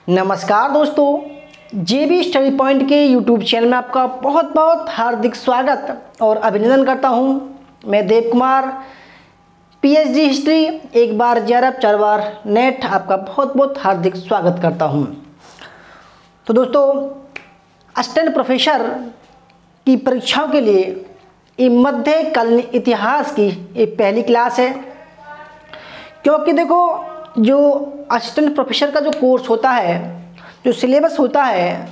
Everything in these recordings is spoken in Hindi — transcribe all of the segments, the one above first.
नमस्कार दोस्तों, जेबी स्टडी पॉइंट के यूट्यूब चैनल में आपका बहुत बहुत हार्दिक स्वागत और अभिनंदन करता हूं। मैं देव कुमार, पीएचडी हिस्ट्री, एक बार जेआरएफ 4 बार नेट, आपका बहुत बहुत हार्दिक स्वागत करता हूं। तो दोस्तों, असिस्टेंट प्रोफेसर की परीक्षाओं के लिए ये मध्यकालीन इतिहास की ये पहली क्लास है, क्योंकि देखो जो असिस्टेंट प्रोफेसर का जो कोर्स होता है, जो सिलेबस होता है,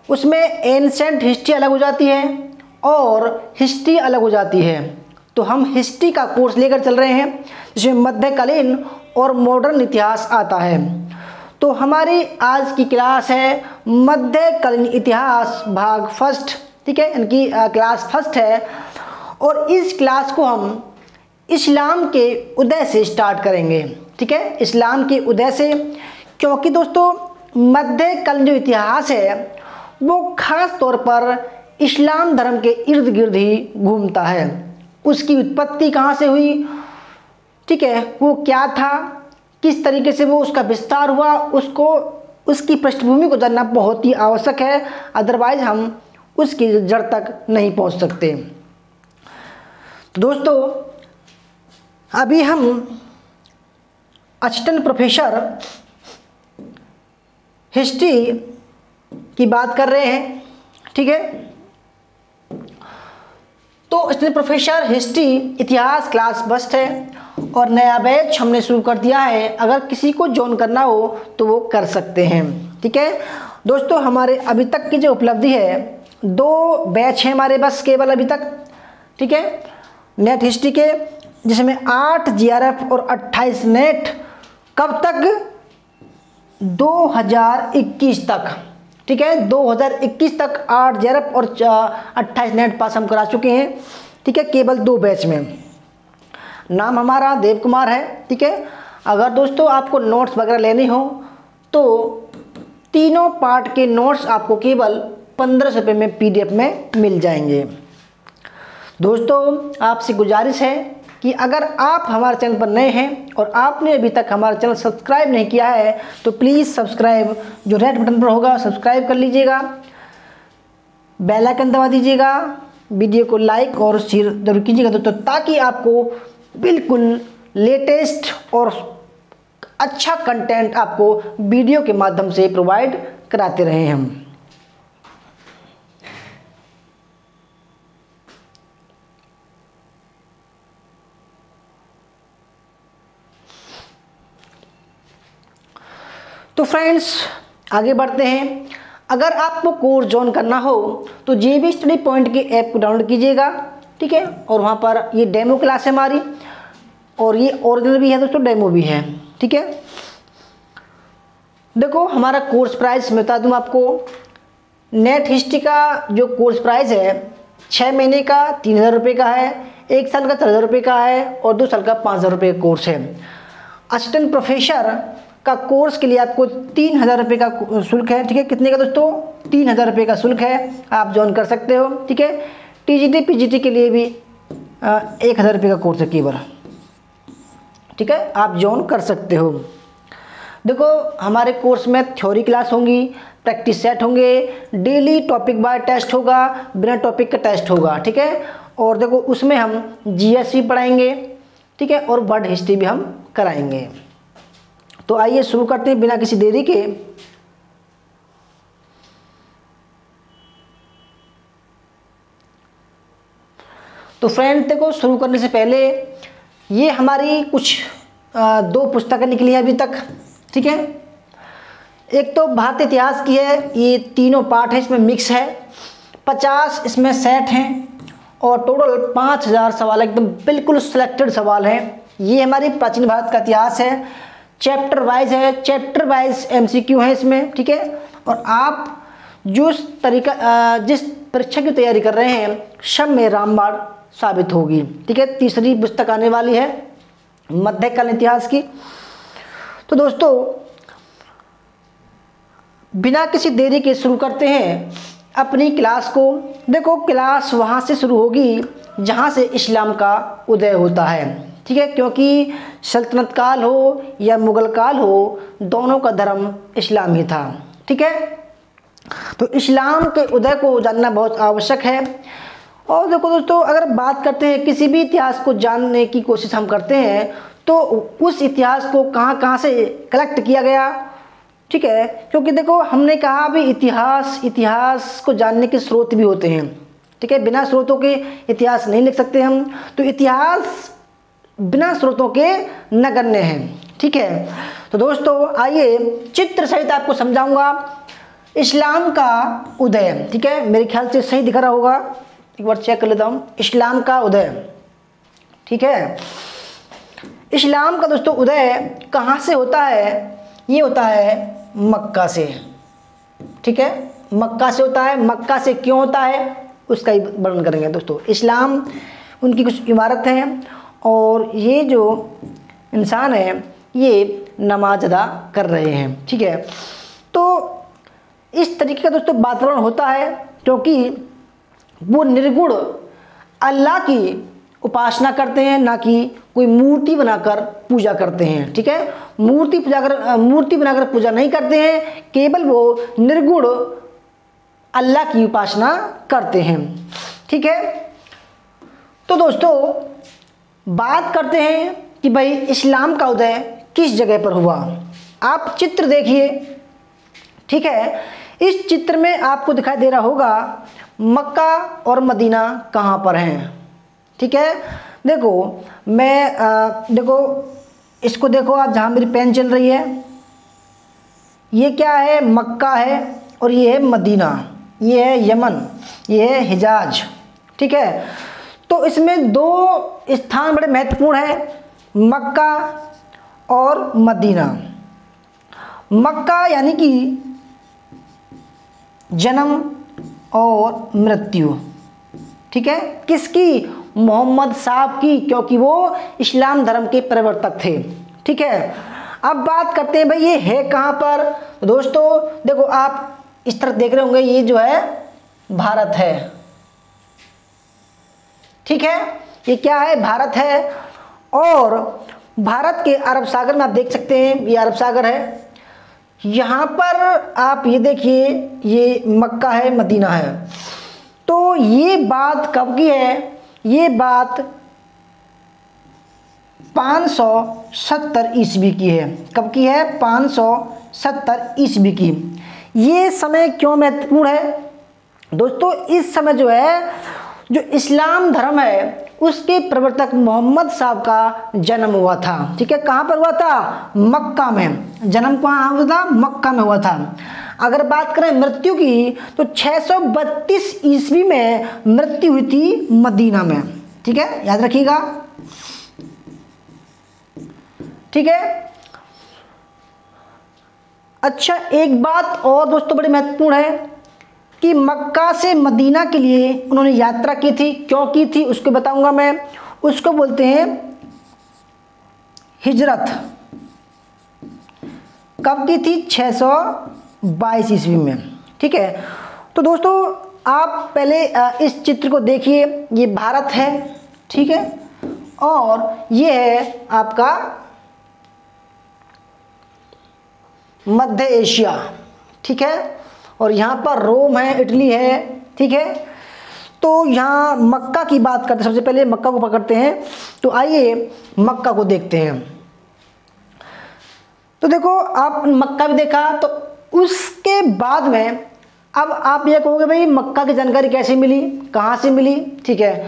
उसमें एंशिएंट हिस्ट्री अलग हो जाती है और हिस्ट्री अलग हो जाती है। तो हम हिस्ट्री का कोर्स लेकर चल रहे हैं जिसमें मध्यकालीन और मॉडर्न इतिहास आता है। तो हमारी आज की क्लास है मध्यकालीन इतिहास भाग फर्स्ट, ठीक है, इनकी क्लास फर्स्ट है। और इस क्लास को हम इस्लाम के उदय से स्टार्ट करेंगे, ठीक है, इस्लाम के उदय से, क्योंकि दोस्तों मध्यकालीन जो इतिहास है वो खास तौर पर इस्लाम धर्म के इर्द गिर्द ही घूमता है। उसकी उत्पत्ति कहाँ से हुई, ठीक है, वो क्या था, किस तरीके से वो उसका विस्तार हुआ, उसकी पृष्ठभूमि को जानना बहुत ही आवश्यक है, अदरवाइज हम उसकी जड़ तक नहीं पहुँच सकते। तो दोस्तों, अभी हम असिस्टेंट प्रोफेसर हिस्ट्री की बात कर रहे हैं, ठीक है। तो असिस्टेंट प्रोफेसर हिस्ट्री इतिहास क्लास फर्स्ट है और नया बैच हमने शुरू कर दिया है। अगर किसी को ज्वाइन करना हो तो वो कर सकते हैं, ठीक है। दोस्तों, हमारे अभी तक की जो उपलब्धि है, 2 बैच हैं हमारे बस केवल अभी तक, ठीक है, नेट हिस्ट्री के, जिसमें 8 जीआरएफ और 28 नेट। कब तक? 2021 तक, ठीक है, 2021 तक 8 जीआरएफ और 28 नेट पास हम करा चुके हैं, ठीक है, केवल 2 बैच में। नाम हमारा देव कुमार है, ठीक है। अगर दोस्तों आपको नोट्स वगैरह लेने हो तो तीनों पार्ट के नोट्स आपको केवल 1500 रुपये में PDF में मिल जाएंगे। दोस्तों, आपसे गुजारिश है कि अगर आप हमारे चैनल पर नए हैं और आपने अभी तक हमारा चैनल सब्सक्राइब नहीं किया है तो प्लीज़ सब्सक्राइब, जो रेड बटन पर होगा सब्सक्राइब कर लीजिएगा, बेल आइकन दबा दीजिएगा, वीडियो को लाइक और शेयर जरूर कीजिएगा दोस्तों, ताकि आपको बिल्कुल लेटेस्ट और अच्छा कंटेंट आपको वीडियो के माध्यम से प्रोवाइड कराते रहें हम। तो फ्रेंड्स, आगे बढ़ते हैं। अगर आपको कोर्स ज्वाइन करना हो तो जेबी स्टडी पॉइंट के ऐप को डाउनलोड कीजिएगा, ठीक है, और वहाँ पर ये डेमो क्लास है हमारी, और ये ओरिजिनल भी है दोस्तों, डेमो भी है, ठीक है। देखो, हमारा कोर्स प्राइस मैं बता दूँ आपको। नेट हिस्ट्री का जो कोर्स प्राइस है 6 महीने का 3000 रुपये का है, 1 साल का 4000 रुपये का है और 2 साल का 5000 रुपये का कोर्स है। असिस्टेंट प्रोफेसर का कोर्स के लिए आपको 3000 रुपये का शुल्क है, ठीक है। कितने का दोस्तों? 3000 रुपये का शुल्क है, आप ज्वाइन कर सकते हो, ठीक है। टीजीटी पीजीटी के लिए भी 1000 रुपये का कोर्स है केवल, ठीक है, आप ज्वाइन कर सकते हो। देखो, हमारे कोर्स में थ्योरी क्लास होंगी, प्रैक्टिस सेट होंगे, डेली टॉपिक बाय टेस्ट होगा, बिना टॉपिक का टेस्ट होगा, ठीक है। और देखो, उसमें हम जीएस भी पढ़ाएंगे, ठीक है, और वर्ल्ड हिस्ट्री भी हम कराएंगे। तो आइए शुरू करते हैं बिना किसी देरी के। तो फ्रेंड, देखो, शुरू करने से पहले ये हमारी कुछ 2 पुस्तकें निकली हैं अभी तक, ठीक है। एक तो भारतीय इतिहास की है, ये तीनों पार्ट है, इसमें मिक्स है, 50 इसमें सेट हैं और टोटल 5000 सवाल, एकदम बिल्कुल सिलेक्टेड सवाल हैं। ये हमारी प्राचीन भारत का इतिहास है, चैप्टर वाइज है, चैप्टर वाइज MCQ है इसमें, ठीक है। और आप जिस परीक्षा की तैयारी कर रहे हैं सब में रामबाण साबित होगी, ठीक है। तीसरी पुस्तक आने वाली है मध्यकालीन इतिहास की। तो दोस्तों, बिना किसी देरी के शुरू करते हैं अपनी क्लास को। देखो, क्लास वहाँ से शुरू होगी जहाँ से इस्लाम का उदय होता है, ठीक है, क्योंकि सल्तनत काल हो या मुगल काल हो, दोनों का धर्म इस्लाम ही था। ठीक है, तो इस्लाम के उदय को जानना बहुत आवश्यक है। और देखो दोस्तों, अगर बात करते हैं किसी भी इतिहास को जानने की कोशिश हम करते हैं तो उस इतिहास को कहाँ कहाँ से कलेक्ट किया गया, ठीक है, क्योंकि देखो हमने कहा भी इतिहास को जानने के स्रोत भी होते हैं। ठीक है, बिना स्रोतों के इतिहास नहीं लिख सकते हम, तो इतिहास बिना स्रोतों के नगण्य हैं। ठीक है, तो दोस्तों आइए चित्र सहित आपको समझाऊंगा इस्लाम का उदय। ठीक है, मेरे ख्याल से सही दिख रहा होगा, एक बार चेक कर लेता हूँ। इस्लाम का उदय, ठीक है, इस्लाम का दोस्तों उदय कहाँ से होता है? ये होता है मक्का से। ठीक है, मक्का से होता है। मक्का से क्यों होता है उसका ही वर्णन करेंगे दोस्तों। इस्लाम उनकी कुछ इमारत हैं और ये जो इंसान है ये नमाज अदा कर रहे हैं। ठीक है, तो इस तरीके का दोस्तों वातावरण होता है क्योंकि वो निर्गुण अल्लाह की उपासना करते हैं, ना कि कोई मूर्ति बनाकर पूजा करते हैं। ठीक है, मूर्ति बनाकर पूजा नहीं करते हैं, केवल वो निर्गुण अल्लाह की उपासना करते हैं। ठीक है, तो दोस्तों बात करते हैं कि भाई इस्लाम का उदय किस जगह पर हुआ। आप चित्र देखिए। ठीक है, इस चित्र में आपको दिखाई दे रहा होगा मक्का और मदीना कहाँ पर हैं। ठीक है, देखो मैं देखो इसको देखो आप, जहाँ मेरी पेन चल रही है ये क्या है? मक्का है और ये है मदीना, ये है यमन, ये है हिजाज। ठीक है, तो इसमें दो स्थान बड़े महत्वपूर्ण हैं, मक्का और मदीना। मक्का यानी कि जन्म और मृत्यु। ठीक है, किसकी? मोहम्मद साहब की, क्योंकि वो इस्लाम धर्म के प्रवर्तक थे। ठीक है, अब बात करते हैं भाई ये है कहाँ पर। तो दोस्तों देखो आप इस तरफ देख रहे होंगे, ये जो है भारत है। ठीक है, ये क्या है? भारत है। और भारत के अरब सागर में आप देख सकते हैं, ये अरब सागर है। यहाँ पर आप ये देखिए, ये मक्का है, मदीना है। तो ये बात कब की है? ये बात 570 ईस्वी की है। कब की है? 570 ईस्वी की। ये समय क्यों महत्वपूर्ण है दोस्तों? इस समय जो है, जो इस्लाम धर्म है उसके प्रवर्तक मोहम्मद साहब का जन्म हुआ था। ठीक है, कहाँ पर हुआ था? मक्का में। जन्म कहाँ हुआ था? मक्का में हुआ था। अगर बात करें मृत्यु की तो 632 ईस्वी में मृत्यु हुई थी मदीना में। ठीक है, याद रखिएगा। ठीक है, अच्छा एक बात और दोस्तों बड़ी महत्वपूर्ण है कि मक्का से मदीना के लिए उन्होंने यात्रा की थी। क्यों की थी उसको बताऊंगा मैं। उसको बोलते हैं हिजरत। कब की थी? 622 ईस्वी में। ठीक है, तो दोस्तों आप पहले इस चित्र को देखिए, ये भारत है। ठीक है, और ये है आपका मध्य एशिया। ठीक है, और यहाँ पर रोम है, इटली है। ठीक है, तो यहाँ मक्का की बात करते हैं, सबसे पहले मक्का को पकड़ते हैं। तो आइए मक्का को देखते हैं। तो देखो आप मक्का भी देखा, तो उसके बाद में अब आप ये कहोगे भाई मक्का की जानकारी कैसे मिली, कहाँ से मिली? ठीक है,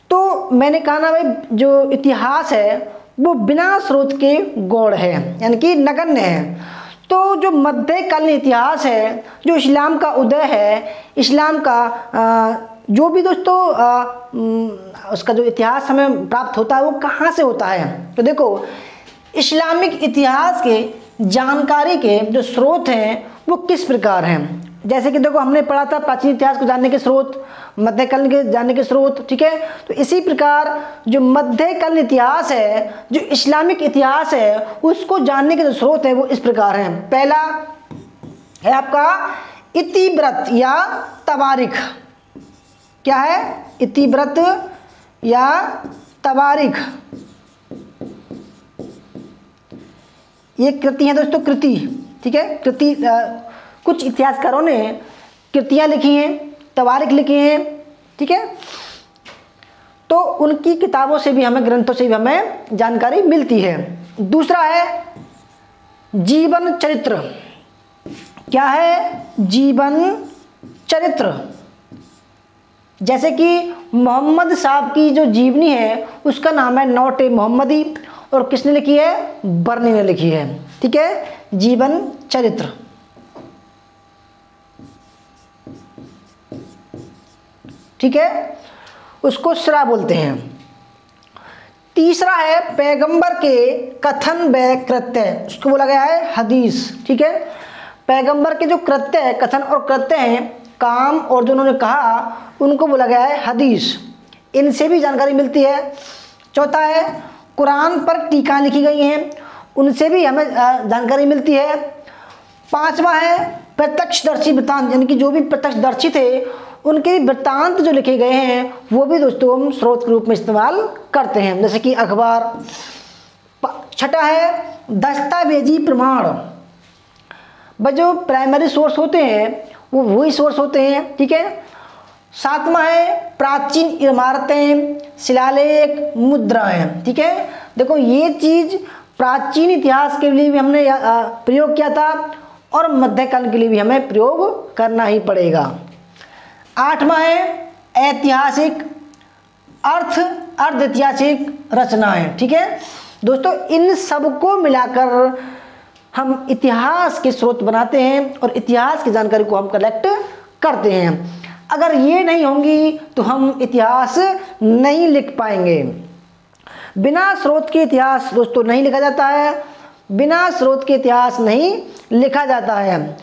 तो मैंने कहा ना भाई, जो इतिहास है वो बिना स्रोत के गौड़ है, यानी कि नगण्य है। तो जो मध्यकालीन इतिहास है, जो इस्लाम का उदय है, इस्लाम का जो भी दोस्तों उसका जो इतिहास हमें प्राप्त होता है वो कहाँ से होता है? तो देखो इस्लामिक इतिहास के जानकारी के जो स्रोत हैं वो किस प्रकार हैं। जैसे कि देखो हमने पढ़ा था प्राचीन इतिहास को जानने के स्रोत, मध्यकालीन के जानने के स्रोत। ठीक है, तो इसी प्रकार जो मध्यकालीन इतिहास है, जो इस्लामिक इतिहास है, उसको जानने के जो स्रोत है वो इस प्रकार हैं। पहला है आपका इतिव्रत या तवारीख। क्या है? इतिव्रत या तवारीख। ये कृति है दोस्तों, कृति, ठीक है। कृति कुछ इतिहासकारों ने कृतियाँ लिखी हैं, तवारीख लिखी हैं, ठीक है। तो उनकी किताबों से भी हमें, ग्रंथों से भी हमें जानकारी मिलती है। दूसरा है जीवन चरित्र। क्या है? जीवन चरित्र। जैसे कि मोहम्मद साहब की जो जीवनी है उसका नाम है नौटे मोहम्मदी, और किसने लिखी है? बर्नी ने लिखी है, ठीक है। जीवन चरित्र, ठीक है, उसको सिरा बोलते हैं। तीसरा है पैगंबर के कथन व कृत्य, उसको बोला गया है हदीस, ठीक है। पैगंबर के जो कृत्य है, कथन और कृत्य हैं, काम और जो उन्होंने कहा, उनको बोला गया है हदीस। इनसे भी जानकारी मिलती है। चौथा है कुरान पर टीका लिखी गई हैं, उनसे भी हमें जानकारी मिलती है। पांचवा है प्रत्यक्षदर्शी वृत्तांत, यानी कि जो भी प्रत्यक्षदर्शी थे उनके वृत्तांत जो लिखे गए हैं वो भी दोस्तों हम स्रोत के रूप में इस्तेमाल करते हैं, जैसे कि अखबार। छठा है दस्तावेजी प्रमाण। भाई जो प्राइमरी सोर्स होते हैं वो वही सोर्स होते हैं, ठीक है। सातवां है प्राचीन इमारतें, शिलालेख, मुद्राएं, ठीक है। देखो ये चीज प्राचीन इतिहास के लिए भी हमने प्रयोग किया था और मध्यकाल के लिए भी हमें प्रयोग करना ही पड़ेगा। आठवां है ऐतिहासिक, अर्ध ऐतिहासिक रचनाएं, ठीक है दोस्तों। इन सबको मिलाकर हम इतिहास के स्रोत बनाते हैं और इतिहास की जानकारी को हम कलेक्ट करते हैं। अगर ये नहीं होंगी तो हम इतिहास नहीं लिख पाएंगे। बिना स्रोत के इतिहास दोस्तों नहीं लिखा जाता है, बिना स्रोत के इतिहास नहीं लिखा जाता है।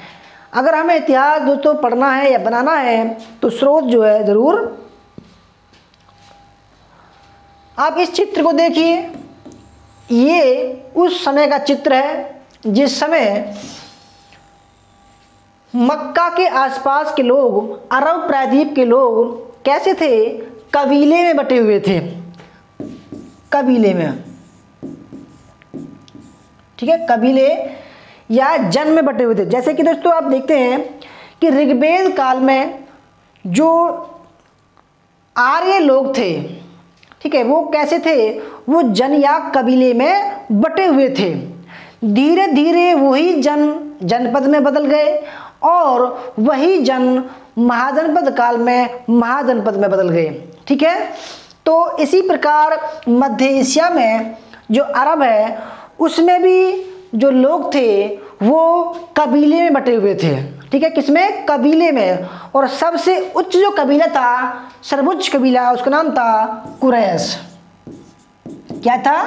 अगर हमें इतिहास दोस्तों पढ़ना है या बनाना है तो स्रोत जो है जरूर। आप इस चित्र को देखिए, ये उस समय का चित्र है जिस समय मक्का के आसपास के लोग, अरब प्रायद्वीप के लोग कैसे थे? कबीले में बटे हुए थे, कबीले में, ठीक है, कबीले या जन में बटे हुए थे। जैसे कि दोस्तों आप देखते हैं कि ऋग्वेद काल में जो आर्य लोग थे, ठीक है, वो कैसे थे? वो जन या कबीले में बटे हुए थे। धीरे धीरे वही जन जनपद में बदल गए और वही जन महाजनपद काल में महाजनपद में बदल गए, ठीक है। तो इसी प्रकार मध्य एशिया में जो अरब है उसमें भी जो लोग थे वो कबीले में बटे हुए थे, ठीक है। किसमें? कबीले में। और सबसे उच्च जो कबीला था, सर्वोच्च कबीला, उसका नाम था कुरैश। क्या था?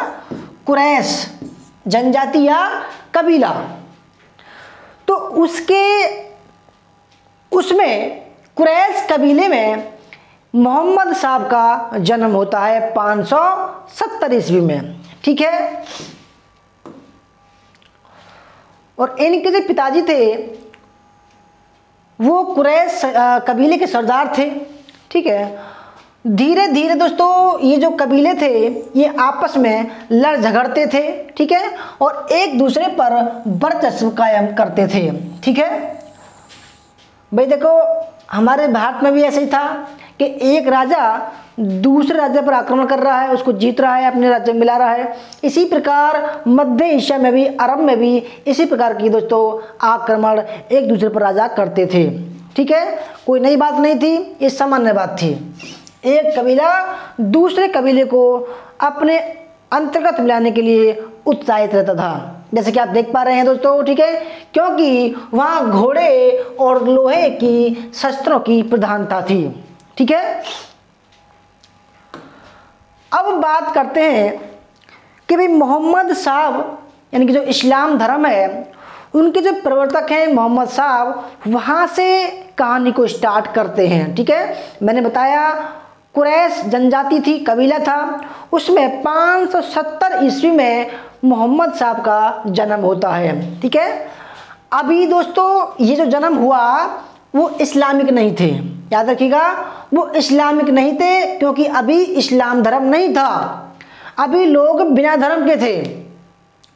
कुरैश, जनजाति या कबीला। तो उसमें कुरैश कबीले में मोहम्मद साहब का जन्म होता है 570 ईस्वी में, ठीक है। और इनके जो पिताजी थे वो कुरैश कबीले के सरदार थे, ठीक है। धीरे धीरे दोस्तों ये जो कबीले थे ये आपस में लड़ झगड़ते थे, ठीक है, और एक दूसरे पर वर्चस्व कायम करते थे, ठीक है। भाई देखो हमारे भारत में भी ऐसे ही था कि एक राजा दूसरे राज्य पर आक्रमण कर रहा है, उसको जीत रहा है, अपने राज्य में मिला रहा है। इसी प्रकार मध्य एशिया में भी, अरब में भी इसी प्रकार की दोस्तों आक्रमण एक दूसरे पर राजा करते थे, ठीक है। कोई नई बात नहीं थी, ये सामान्य बात थी। एक कबीला दूसरे कबीले को अपने अंतर्गत मिलाने के लिए उत्साहित रहता था, जैसे कि आप देख पा रहे हैं दोस्तों, ठीक है, क्योंकि वहाँ घोड़े और लोहे की शस्त्रों की प्रधानता थी, ठीक है। अब बात करते हैं कि भाई मोहम्मद साहब यानी कि जो इस्लाम धर्म है उनके जो प्रवर्तक हैं मोहम्मद साहब, वहाँ से कहानी को स्टार्ट करते हैं, ठीक है। मैंने बताया कुरैश जनजाति थी, कबीला था, उसमें 570 ईस्वी में मोहम्मद साहब का जन्म होता है, ठीक है। अभी दोस्तों ये जो जन्म हुआ वो इस्लामिक नहीं थे, याद रखिएगा, वो इस्लामिक नहीं थे क्योंकि अभी इस्लाम धर्म नहीं था, अभी लोग बिना धर्म के थे।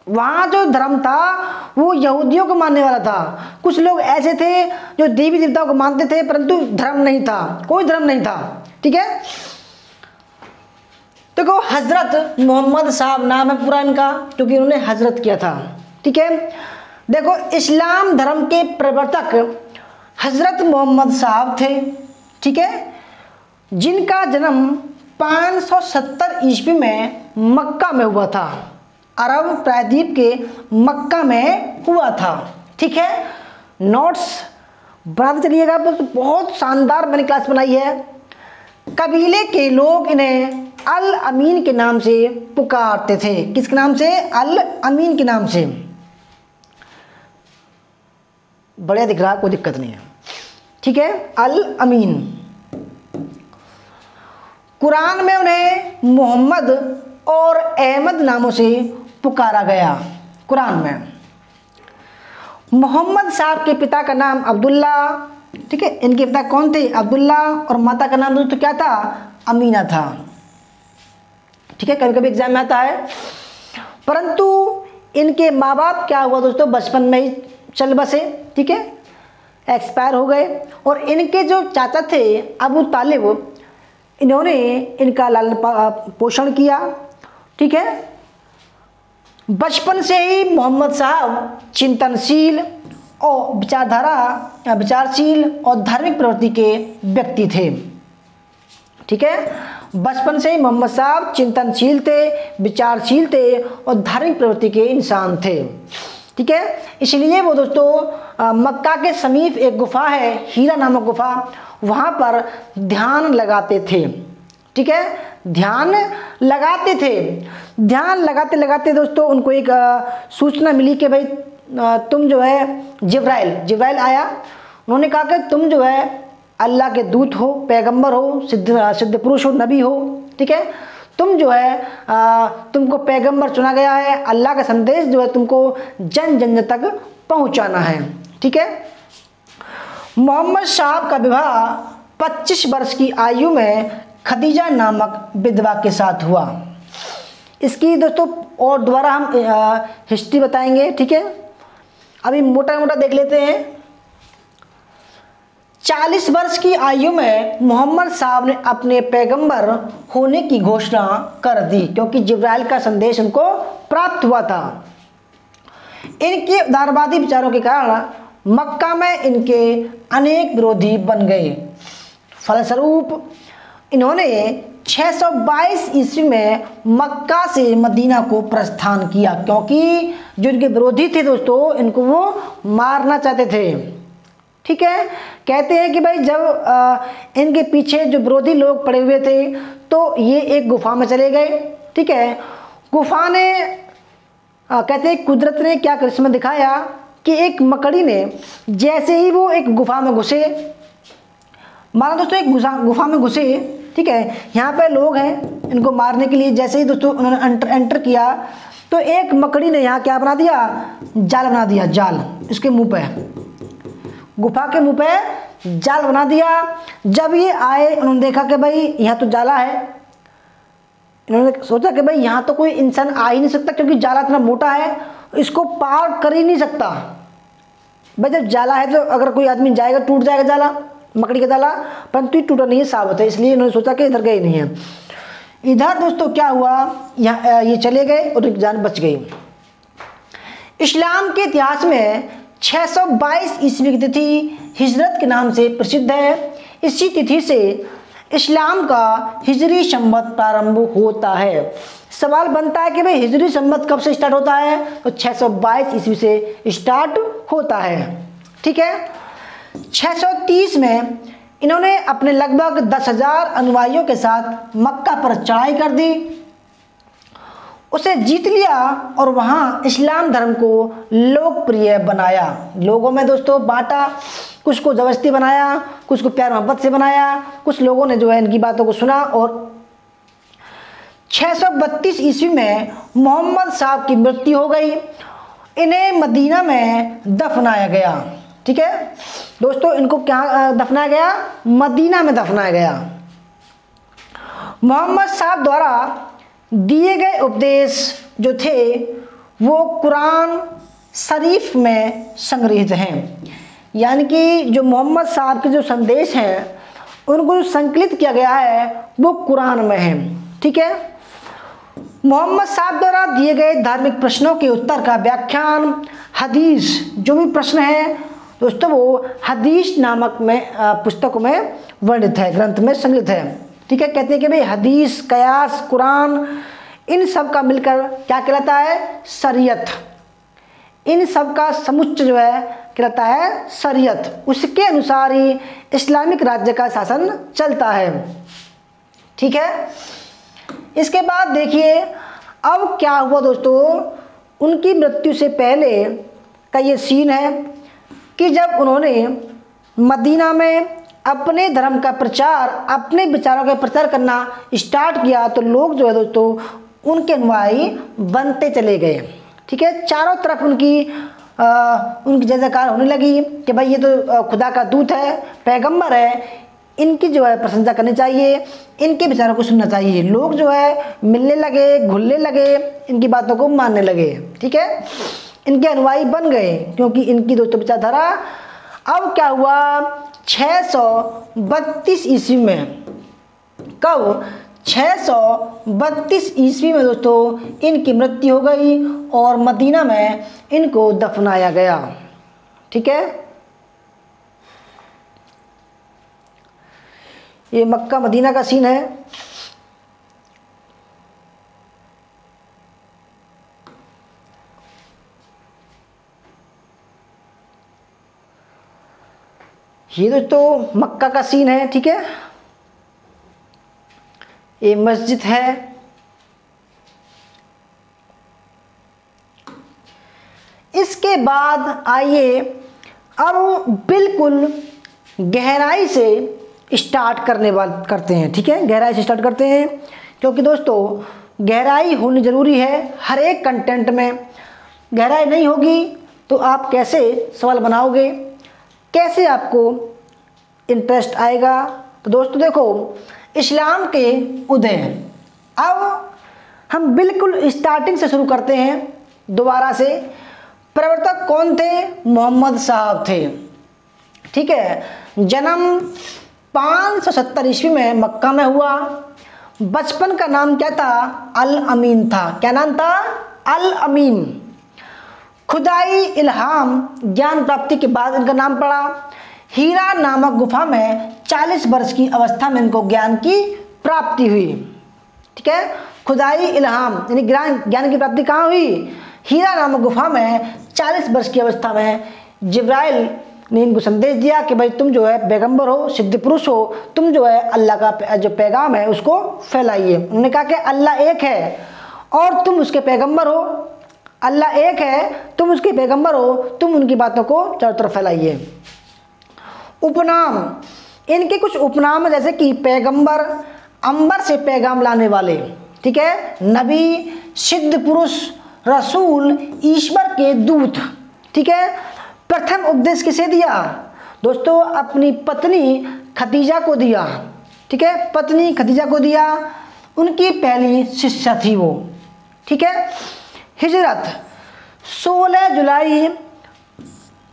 वहाँ जो धर्म था वो यहूदियों को मानने वाला था। कुछ लोग ऐसे थे जो देवी देवताओं को मानते थे, परंतु धर्म नहीं था, कोई धर्म नहीं था। ठीक है, देखो हजरत मोहम्मद साहब नाम है पूरा इनका, क्योंकि इन्होंने हजरत किया था। ठीक है, देखो इस्लाम धर्म के प्रवर्तक हजरत मोहम्मद साहब थे। ठीक है, जिनका जन्म 570 ईस्वी में मक्का में हुआ था, अरब प्रायद्वीप के मक्का में हुआ था। ठीक है, नोट्स बनाते चलिएगा, बहुत शानदार मैंने क्लास बनाई है। कबीले के लोग इन्हें अल अमीन के नाम से पुकारते थे। किसके नाम से? अल अमीन के नाम से। बढ़िया दिख रहा है, कोई दिक्कत नहीं है। ठीक है, अल अमीन। कुरान में उन्हें मोहम्मद और अहमद नामों से पुकारा गया। कुरान में मोहम्मद साहब के पिता का नाम अब्दुल्ला, ठीक है, इनके पिता कौन थे? अब्दुल्ला, और माता का नाम दोस्तों क्या था? अमीना था। ठीक है, कभी कभी एग्जाम में आता है। परंतु इनके माँ बाप क्या हुआ दोस्तों, बचपन में ही चल बसे। ठीक है, एक्सपायर हो गए। और इनके जो चाचा थे अबू तालिब, इन्होंने इनका लालन पोषण किया। ठीक है, बचपन से ही मोहम्मद साहब चिंतनशील और विचारशील और धार्मिक प्रवृत्ति के व्यक्ति थे। ठीक है, बचपन से ही मोहम्मद साहब चिंतनशील थे, विचारशील थे और धार्मिक प्रवृत्ति के इंसान थे। ठीक है, इसलिए वो दोस्तों मक्का के समीप एक गुफा है, हीरा नामक गुफा, वहाँ पर ध्यान लगाते थे। ठीक है, ध्यान लगाते थे। ध्यान लगाते लगाते दोस्तों उनको एक सूचना मिली कि भाई तुम जो है जिब्राइल आया। उन्होंने कहा कि तुम जो है अल्लाह के दूत हो, पैगंबर हो, सिद्ध पुरुष हो, नबी हो। ठीक है, तुम जो है तुमको पैगंबर चुना गया है, अल्लाह का संदेश जो है तुमको जन जन तक पहुंचाना है। ठीक है, मोहम्मद साहब का विवाह 25 वर्ष की आयु में खदीजा नामक विधवा के साथ हुआ। इसकी दोस्तों और दोबारा हम हिस्ट्री बताएंगे। ठीक है, अभी मोटा मोटा देख लेते हैं। 40 वर्ष की आयु में मोहम्मद साहब ने अपने पैगंबर होने की घोषणा कर दी, क्योंकि जिब्राइल का संदेश उनको प्राप्त हुआ था। इनके उदारवादी विचारों के कारण मक्का में इनके अनेक विरोधी बन गए। फलस्वरूप इन्होंने 622 ईस्वी में मक्का से मदीना को प्रस्थान किया, क्योंकि जो इनके विरोधी थे दोस्तों, इनको वो मारना चाहते थे। ठीक है, कहते हैं कि भाई जब इनके पीछे जो विरोधी लोग पड़े हुए थे तो ये एक गुफा में चले गए। ठीक है, गुफा ने कहते हैं कुदरत ने क्या करिश्मा दिखाया कि एक मकड़ी ने जैसे ही वो एक गुफा में घुसे, माना दोस्तों एक गुफा में घुसे। ठीक है, यहाँ पे लोग हैं इनको मारने के लिए, जैसे ही दोस्तों उन्होंने एंटर किया तो एक मकड़ी ने यहाँ क्या बना दिया? जाल बना दिया। जाल इसके मुंह पे, गुफा के मुंह पे जाल बना दिया। जब ये आए उन्होंने देखा कि भाई यहाँ तो जाला है। इन्होंने सोचा कि भाई यहाँ तो कोई इंसान आ ही नहीं सकता, क्योंकि जाला इतना मोटा है, इसको पार कर ही नहीं सकता। भाई जब जाला है तो अगर कोई आदमी जाएगा टूट जाएगा जाला, मकड़ी का जाला, परंतु टूटा नहीं है, साबित है। इसलिए इन्होंने सोचा कि इधर गए नहीं है। इधर दोस्तों क्या हुआ, यहाँ ये चले गए और एक जान बच गई। इस्लाम के इतिहास में 622 ईस्वी की तिथि हिजरत के नाम से प्रसिद्ध है। इसी तिथि से इस्लाम का हिजरी संवत प्रारंभ होता है। सवाल बनता है कि भाई हिजरी संवत कब से स्टार्ट होता है? तो 622 ईस्वी से स्टार्ट होता है। ठीक है, 630 में इन्होंने अपने लगभग 10,000 अनुयायियों के साथ मक्का पर चढ़ाई कर दी, उसे जीत लिया और वहाँ इस्लाम धर्म को लोकप्रिय बनाया। लोगों में दोस्तों बांटा, कुछ को जबरदस्ती बनाया, कुछ को प्यार मोहब्बत से बनाया, कुछ लोगों ने जो है इनकी बातों को सुना। और 632 ईस्वी में मोहम्मद साहब की मृत्यु हो गई। इन्हें मदीना में दफनाया गया। ठीक है दोस्तों, इनको क्या दफनाया गया? मदीना में दफनाया गया। मोहम्मद साहब द्वारा दिए गए उपदेश जो थे वो कुरान शरीफ में संग्रहित हैं। यानी कि जो मोहम्मद साहब के जो संदेश हैं उनको जो संकलित किया गया है वो कुरान में है। ठीक है, मोहम्मद साहब द्वारा दिए गए धार्मिक प्रश्नों के उत्तर का व्याख्यान हदीस, जो भी प्रश्न है दोस्तों वो हदीस नामक में पुस्तकों में वर्णित है, ग्रंथ में संग्रहित है। ठीक है, कहते हैं कि भाई हदीस, कयास, कुरान, इन सब का मिलकर क्या कहलाता है? शरीयत। इन सब का समुच्चय जो है कहलाता है शरीयत। उसके अनुसार ही इस्लामिक राज्य का शासन चलता है। ठीक है, इसके बाद देखिए अब क्या हुआ दोस्तों, उनकी मृत्यु से पहले का ये सीन है कि जब उन्होंने मदीना में अपने धर्म का प्रचार, अपने विचारों का प्रचार करना स्टार्ट किया तो लोग जो है दोस्तों उनके अनुयायी बनते चले गए। ठीक है, चारों तरफ उनकी जय जयकार होने लगी कि भाई ये तो खुदा का दूत है, पैगंबर है, इनकी जो है प्रशंसा करनी चाहिए, इनके विचारों को सुनना चाहिए। लोग जो है मिलने लगे, घुलने लगे, इनकी बातों को मानने लगे। ठीक है, इनके अनुयायी बन गए क्योंकि इनकी दोस्तों विचारधारा। अब क्या हुआ, 632 ईस्वी में, कब? 632 ईस्वी में दोस्तों इनकी मृत्यु हो गई और मदीना में इनको दफनाया गया। ठीक है, ये मक्का मदीना का सीन है। ये दोस्तों मक्का का सीन है। ठीक है, ये मस्जिद है। इसके बाद आइए अब बिल्कुल गहराई से स्टार्ट करते हैं। ठीक है, गहराई से स्टार्ट करते हैं क्योंकि दोस्तों गहराई होनी ज़रूरी है। हर एक कंटेंट में गहराई नहीं होगी तो आप कैसे सवाल बनाओगे, कैसे आपको इंटरेस्ट आएगा। तो दोस्तों देखो, इस्लाम के उदय, अब हम बिल्कुल स्टार्टिंग से शुरू करते हैं दोबारा से। प्रवर्तक कौन थे? मोहम्मद साहब थे। ठीक है, जन्म 570 ईस्वी में मक्का में हुआ। बचपन का नाम क्या था? अल अमीन था। क्या नाम था? अल अमीन। खुदाई इल्हाम, ज्ञान प्राप्ति के बाद इनका नाम पड़ा। हीरा नामक गुफा में 40 वर्ष की अवस्था में इनको ज्ञान की प्राप्ति हुई। ठीक है, खुदाई इल्हाम यानी ज्ञान की प्राप्ति कहाँ हुई? हीरा नामक गुफा में 40 वर्ष की अवस्था में जिब्राइल ने इनको संदेश दिया कि भाई तुम जो है पैगंबर हो, सिद्ध पुरुष हो, तुम जो है अल्लाह का जो पैगाम है उसको फैलाइए। उन्होंने कहा कि अल्लाह एक है और तुम उसके पैगंबर हो, अल्लाह एक है, तुम उसके पैगंबर हो, तुम उनकी बातों को चारों तरफ फैलाइए। उपनाम, इनके कुछ उपनाम है जैसे कि पैगंबर, अंबर से पैगाम लाने वाले। ठीक है, नबी, सिद्ध पुरुष, रसूल, ईश्वर के दूत। ठीक है, प्रथम उपदेश किसे दिया? दोस्तों अपनी पत्नी खदीजा को दिया। ठीक है, पत्नी खदीजा को दिया, उनकी पहली शिष्या थी वो। ठीक है, हिजरत 16 जुलाई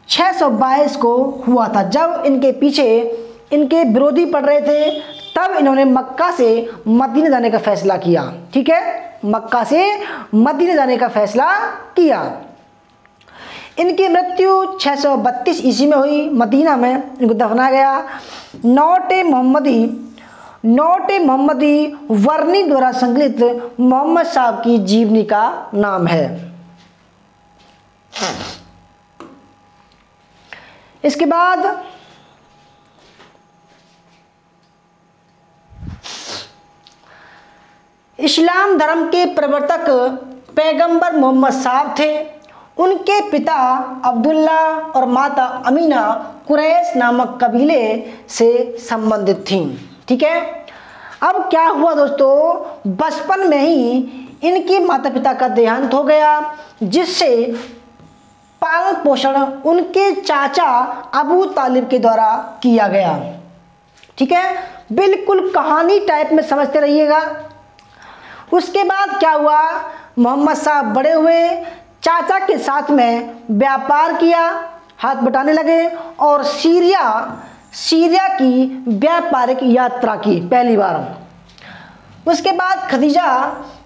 622 को हुआ था। जब इनके पीछे इनके विरोधी पड़ रहे थे तब इन्होंने मक्का से मदीना जाने का फैसला किया। ठीक है, मक्का से मदीना जाने का फैसला किया। इनकी मृत्यु 632 ईस्वी में हुई, मदीना में इनको दफनाया गया। नोट मोहम्मदी वर्णी द्वारा संकलित मोहम्मद साहब की जीवनी का नाम है। इसके बाद इस्लाम धर्म के प्रवर्तक पैगंबर मोहम्मद साहब थे। उनके पिता अब्दुल्ला और माता अमीना कुरैश नामक कबीले से संबंधित थीं। ठीक है, अब क्या हुआ दोस्तों, बचपन में ही इनके माता पिता का देहांत हो गया, जिससे पालन पोषण उनके चाचा अबू तालिब के द्वारा किया गया। ठीक है, बिल्कुल कहानी टाइप में समझते रहिएगा। उसके बाद क्या हुआ, मोहम्मद साहब बड़े हुए, चाचा के साथ में व्यापार किया, हाथ बटाने लगे और सीरिया की व्यापारिक यात्रा की पहली बार। उसके बाद खदीजा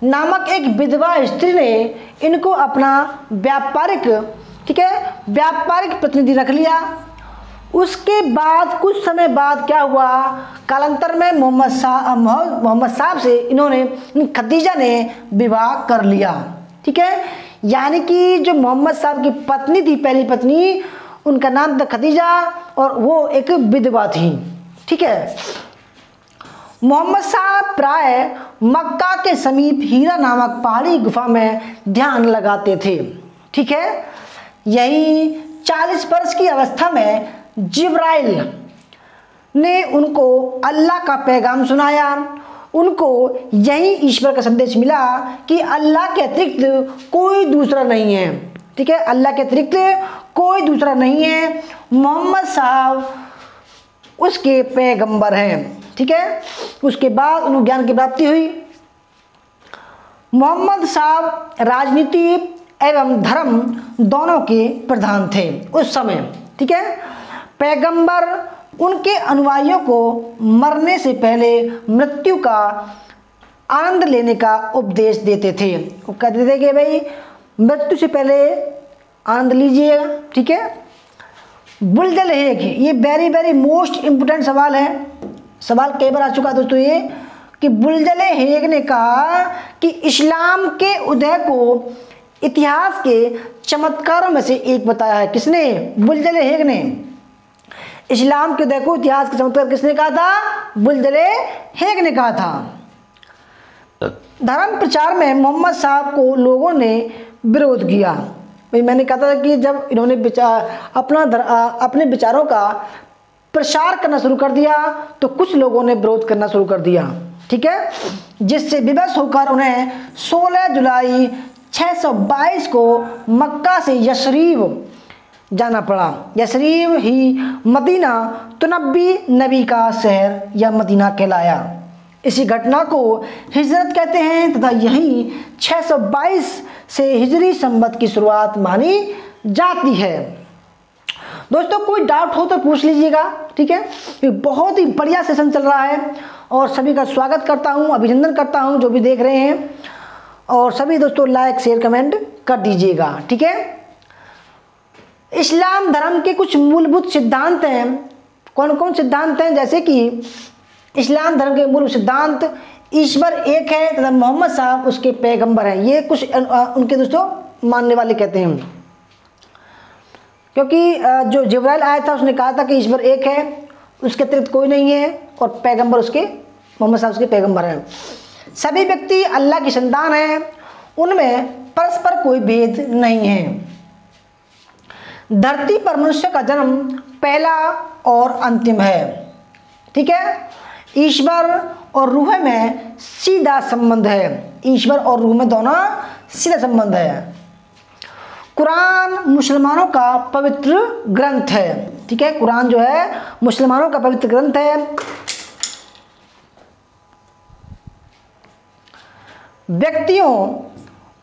नामक एक विधवा स्त्री ने इनको अपना व्यापारिक प्रतिनिधि रख लिया। उसके बाद कुछ समय बाद क्या हुआ, कालांतर में मोहम्मद साहब से खदीजा ने विवाह कर लिया। ठीक है, यानी कि जो मोहम्मद साहब की पत्नी थी, पहली पत्नी, उनका नाम था खदीजा और वो एक विधवा थी। ठीक है, मोहम्मद साहब प्राय मक्का के समीप हीरा नामक पहाड़ी गुफा में ध्यान लगाते थे। ठीक है, यही 40 वर्ष की अवस्था में जिब्राइल ने उनको अल्लाह का पैगाम सुनाया। उनको यही ईश्वर का संदेश मिला कि अल्लाह के अतिरिक्त कोई दूसरा नहीं है। ठीक है, अल्लाह के अतिरिक्त कोई दूसरा नहीं है, मोहम्मद साहब उसके पैगंबर हैं। ठीक है, उसके बाद उन्हें ज्ञान की प्राप्ति हुई। मोहम्मद साहब राजनीति एवं धर्म दोनों के प्रधान थे उस समय। ठीक है, पैगंबर उनके अनुयायियों को मरने से पहले मृत्यु का आनंद लेने का उपदेश देते थे। वो कहते थे कि भाई मृत्यु से पहले आनंद लीजिएगा। ठीक है, बुलदल हेग, ये वेरी मोस्ट इम्पोर्टेंट सवाल है। सवाल कई बार आ चुका दोस्तों ये कि बुलदल हेग ने कहा कि इस्लाम के उदय को इतिहास के चमत्कारों में से एक बताया है। किसने? बुलदल हेग ने। इस्लाम के उदय को इतिहास के चमत्कार किसने कहा था? बुलदल हेग ने कहा था। धर्म प्रचार में मोहम्मद साहब को लोगों ने विरोध किया। भाई मैंने कहा था कि जब इन्होंने अपने विचारों का प्रसार करना शुरू कर दिया तो कुछ लोगों ने विरोध करना शुरू कर दिया। ठीक है, जिससे विवश होकर उन्हें 16 जुलाई 622 को मक्का से यशरीब जाना पड़ा। यशरीब ही मदीना तुनब्बी नबी का शहर या मदीना कहलाया। इसी घटना को हिजरत कहते हैं तथा यही 622 से हिजरी संवत की शुरुआत मानी जाती है। दोस्तों कोई डाउट हो तो पूछ लीजिएगा। ठीक है, ये बहुत ही बढ़िया सेशन चल रहा है और सभी का स्वागत करता हूँ, अभिनंदन करता हूँ जो भी देख रहे हैं, और सभी दोस्तों लाइक शेयर कमेंट कर दीजिएगा। ठीक है, इस्लाम धर्म के कुछ मूलभूत सिद्धांत हैं। कौन कौन सिद्धांत हैं? जैसे कि इस्लाम धर्म के मूल सिद्धांत, ईश्वर एक है तथा मोहम्मद साहब उसके पैगंबर हैं। ये कुछ उनके दोस्तों मानने वाले कहते हैं, क्योंकि जो जिब्राइल आया था उसने कहा था कि ईश्वर एक है, उसके अतिरिक्त कोई नहीं है और पैगंबर उसके मोहम्मद साहब उसके पैगंबर हैं। सभी व्यक्ति अल्लाह की संतान हैं, उनमें परस्पर कोई भेद नहीं है। धरती पर मनुष्य का जन्म पहला और अंतिम है। ठीक है, ईश्वर और रूह में सीधा संबंध है। ईश्वर और रूह में दोनों सीधा संबंध है। कुरान मुसलमानों का पवित्र ग्रंथ है। ठीक है, कुरान जो है मुसलमानों का पवित्र ग्रंथ है। व्यक्तियों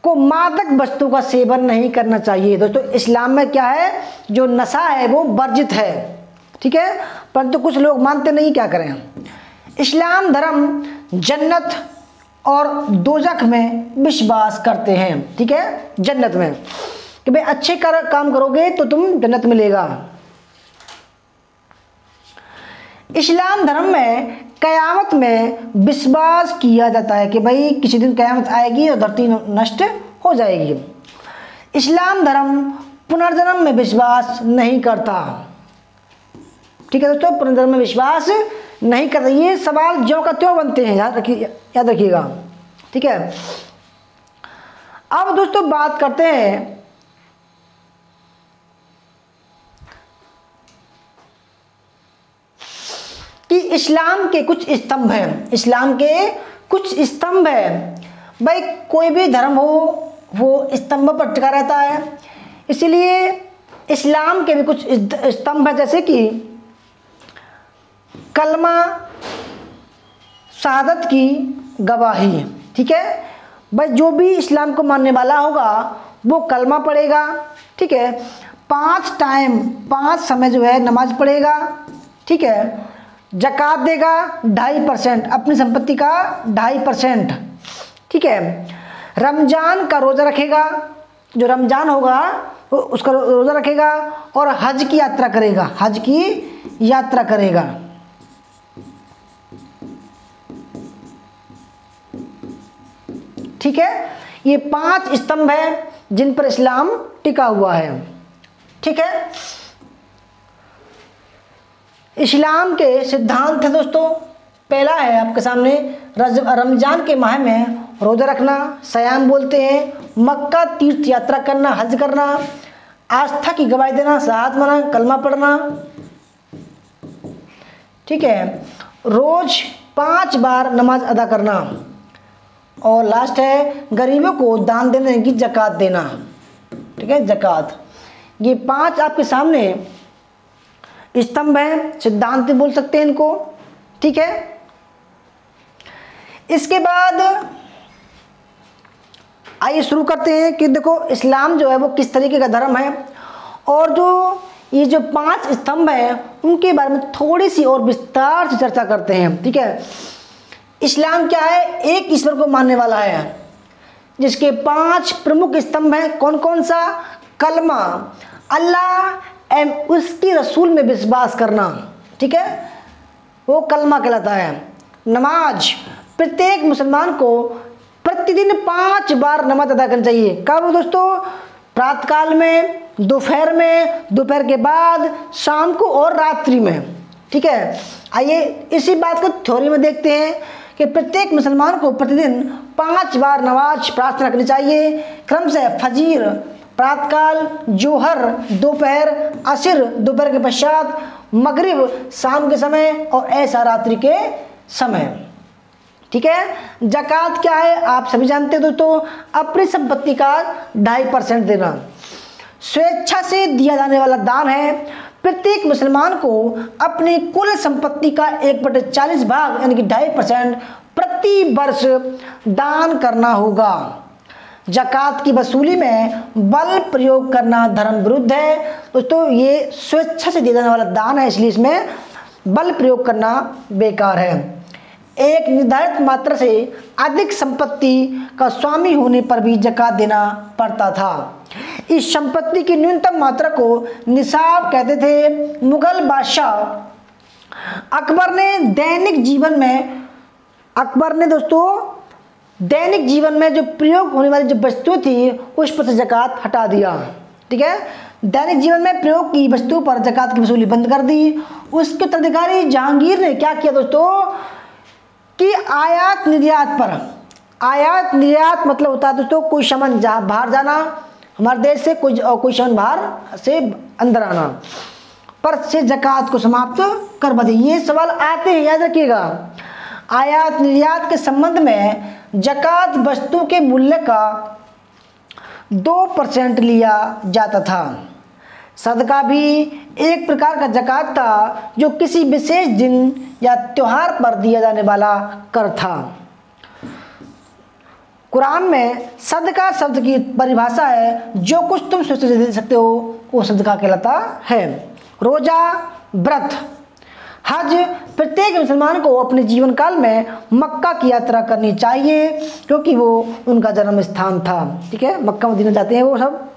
को मादक वस्तु का सेवन नहीं करना चाहिए। दोस्तों इस्लाम में क्या है, जो नशा है वो वर्जित है। ठीक है, परंतु कुछ लोग मानते नहीं, क्या करें। इस्लाम धर्म जन्नत और दोजख में विश्वास करते हैं। ठीक है, जन्नत में कि भाई अच्छे काम करोगे तो तुम जन्नत मिलेगा। इस्लाम धर्म में कयामत में विश्वास किया जाता है कि भाई किसी दिन कयामत आएगी और धरती नष्ट हो जाएगी। इस्लाम धर्म पुनर्जन्म में विश्वास नहीं करता। ठीक है दोस्तों, पुनर्जन्म में विश्वास नहीं करता। ये सवाल ज्यों का त्यों बनते हैं, याद रखिएगा। ठीक है, अब दोस्तों बात करते हैं कि इस्लाम के कुछ स्तंभ हैं। इस्लाम के कुछ स्तंभ हैं। भाई कोई भी धर्म हो वो स्तंभ पर टिका रहता है, इसीलिए इस्लाम के भी कुछ स्तंभ हैं, जैसे कि कलमा शहादत की गवाही। ठीक है भाई, जो भी इस्लाम को मानने वाला होगा वो कलमा पढ़ेगा, ठीक है, 5 टाइम 5 समय जो है नमाज पढ़ेगा, ठीक है, ज़कात देगा 2.5%, अपनी संपत्ति का 2.5%, ठीक है, रमज़ान का रोज़ा रखेगा, जो रमज़ान होगा उसका रोज़ा रखेगा, और हज की यात्रा करेगा, हज की यात्रा करेगा। ठीक है, ये 5 स्तंभ है जिन पर इस्लाम टिका हुआ है। ठीक है, इस्लाम के सिद्धांत है दोस्तों, पहला है आपके सामने रमज़ान के माह में रोज़ा रखना, सयाम बोलते हैं, मक्का तीर्थ यात्रा करना, हज करना, आस्था की गवाही देना, शहादत माना, कलमा पढ़ना, ठीक है, रोज़ 5 बार नमाज अदा करना, और लास्ट है गरीबों को दान देने की ज़कात देना। ठीक है, ज़कात। ये 5 आपके सामने स्तंभ हैं, सिद्धांत बोल सकते हैं इनको। ठीक है, इसके बाद आइए शुरू करते हैं कि देखो इस्लाम जो है वो किस तरीके का धर्म है, और जो ये जो 5 स्तंभ हैं उनके बारे में थोड़ी सी और विस्तार से चर्चा करते हैं। ठीक है, इस्लाम क्या है? एक ईश्वर को मानने वाला है, जिसके 5 प्रमुख स्तंभ हैं। कौन कौन सा? कलमा, अल्लाह एवं उसकी रसूल में विश्वास करना, ठीक है, वो कलमा कहलाता है। नमाज, प्रत्येक मुसलमान को प्रतिदिन 5 बार नमाज अदा करनी चाहिए। कब दोस्तों? प्रातःकाल में, दोपहर में, दोपहर के बाद, शाम को और रात्रि में। ठीक है, आइए इसी बात को थ्योरी में देखते हैं कि प्रत्येक मुसलमान को प्रतिदिन 5 बार नमाज प्रार्थना करनी चाहिए, क्रम से फजीर प्रातःकाल, जोहर दोपहर, असर दोपहर के पश्चात, मगरिब शाम के समय, और ऐसा रात्रि के समय। ठीक है, ज़कात क्या है? आप सभी जानते हैं दोस्तों, अपनी संपत्ति का 2.5% देना, स्वेच्छा से दिया जाने वाला दान है। प्रत्येक मुसलमान को अपनी कुल संपत्ति का 1/40 भाग यानी कि 2.5% प्रति वर्ष दान करना होगा। ज़कात की वसूली में बल प्रयोग करना धर्म विरुद्ध है दोस्तों। ये स्वेच्छा से दिया जाने वाला दान है, इसलिए इसमें बल प्रयोग करना बेकार है। एक निर्धारित मात्रा से अधिक संपत्ति का स्वामी होने पर भी ज़कात देना पड़ता था। इस संपत्ति की न्यूनतम मात्रा को निसाब कहते थे। मुगल बादशाह अकबर ने दैनिक जीवन में जो प्रयोग होने वाली जो वस्तु थी उस पर से ज़कात हटा दिया। ठीक है, दैनिक जीवन में प्रयोग की वस्तु पर ज़कात की वसूली बंद कर दी। उसके उत्तराधिकारी जहांगीर ने क्या किया दोस्तों कि आयात निर्यात मतलब होता है दोस्तों कोई सामान बाहर जाना हमारे देश से, कोई सामान बाहर से अंदर आना, पर से ज़कात को समाप्त करवा दी। ये सवाल आते हैं, याद रखिएगा। आयात निर्यात के संबंध में ज़कात वस्तु के मूल्य का 2% लिया जाता था। सदका भी एक प्रकार का ज़कात था जो किसी विशेष दिन या त्योहार पर दिया जाने वाला कर था। कुरान में सदका शब्द की परिभाषा है जो कुछ तुम स्वेच्छा से दे सकते हो वो सदका कहलाता है। रोजा, व्रत, हज, प्रत्येक मुसलमान को अपने जीवन काल में मक्का की यात्रा करनी चाहिए क्योंकि वो उनका जन्म स्थान था। ठीक है, मक्का मदीना जाते हैं वो सब।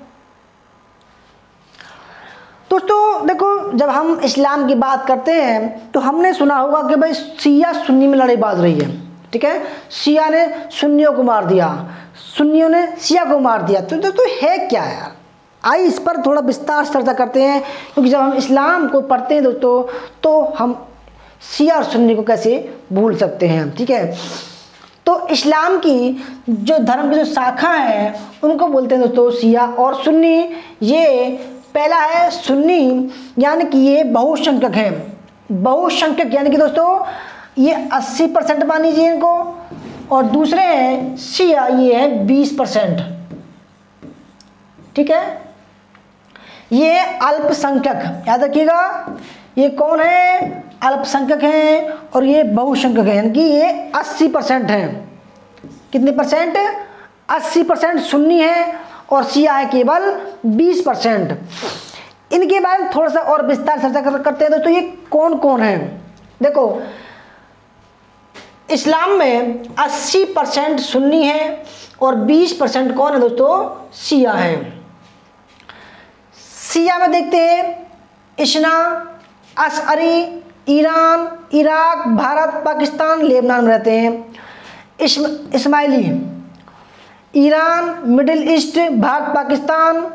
दोस्तों देखो, जब हम इस्लाम की बात करते हैं तो हमने सुना होगा कि भाई शिया सुन्नी में लड़ाई बाज रही है। ठीक है, शिया ने सुन्नियों को मार दिया, सुन्नियों ने शिया को मार दिया। तो है क्या यार? आइए इस पर थोड़ा विस्तार से चर्चा करते हैं, क्योंकि जब हम इस्लाम को पढ़ते हैं दोस्तों तो हम शिया और सुन्नी को कैसे भूल सकते हैं। ठीक है, तो इस्लाम की जो धर्म की जो शाखा है उनको बोलते हैं दोस्तों शिया और सुन्नी। ये पहला है सुन्नी, यानी कि ये बहुसंख्यक है। बहुसंख्यक यानी कि दोस्तों ये 80% मान लीजिए इनको, और दूसरे हैं शिया, ये है 20%। ठीक है, ये अल्पसंख्यक, याद रखिएगा। ये कौन है? अल्पसंख्यक हैं, और ये बहुसंख्यक है, यानी कि ये 80% हैं। कितने परसेंट? 80% सुन्नी है और शिया है केवल 20%। इनके बारे में थोड़ा सा और विस्तार चर्चा करते हैं दोस्तों। ये कौन कौन है? देखो, इस्लाम में 80% सुन्नी है और 20% कौन है दोस्तों? शिया है। शिया में देखते हैं इशना, अशअरी, Iran, Iraq, Bharat, Pakistan, Lebanon में रहते हैं। इस्माइली Iran, Middle East, Bharat, Pakistan,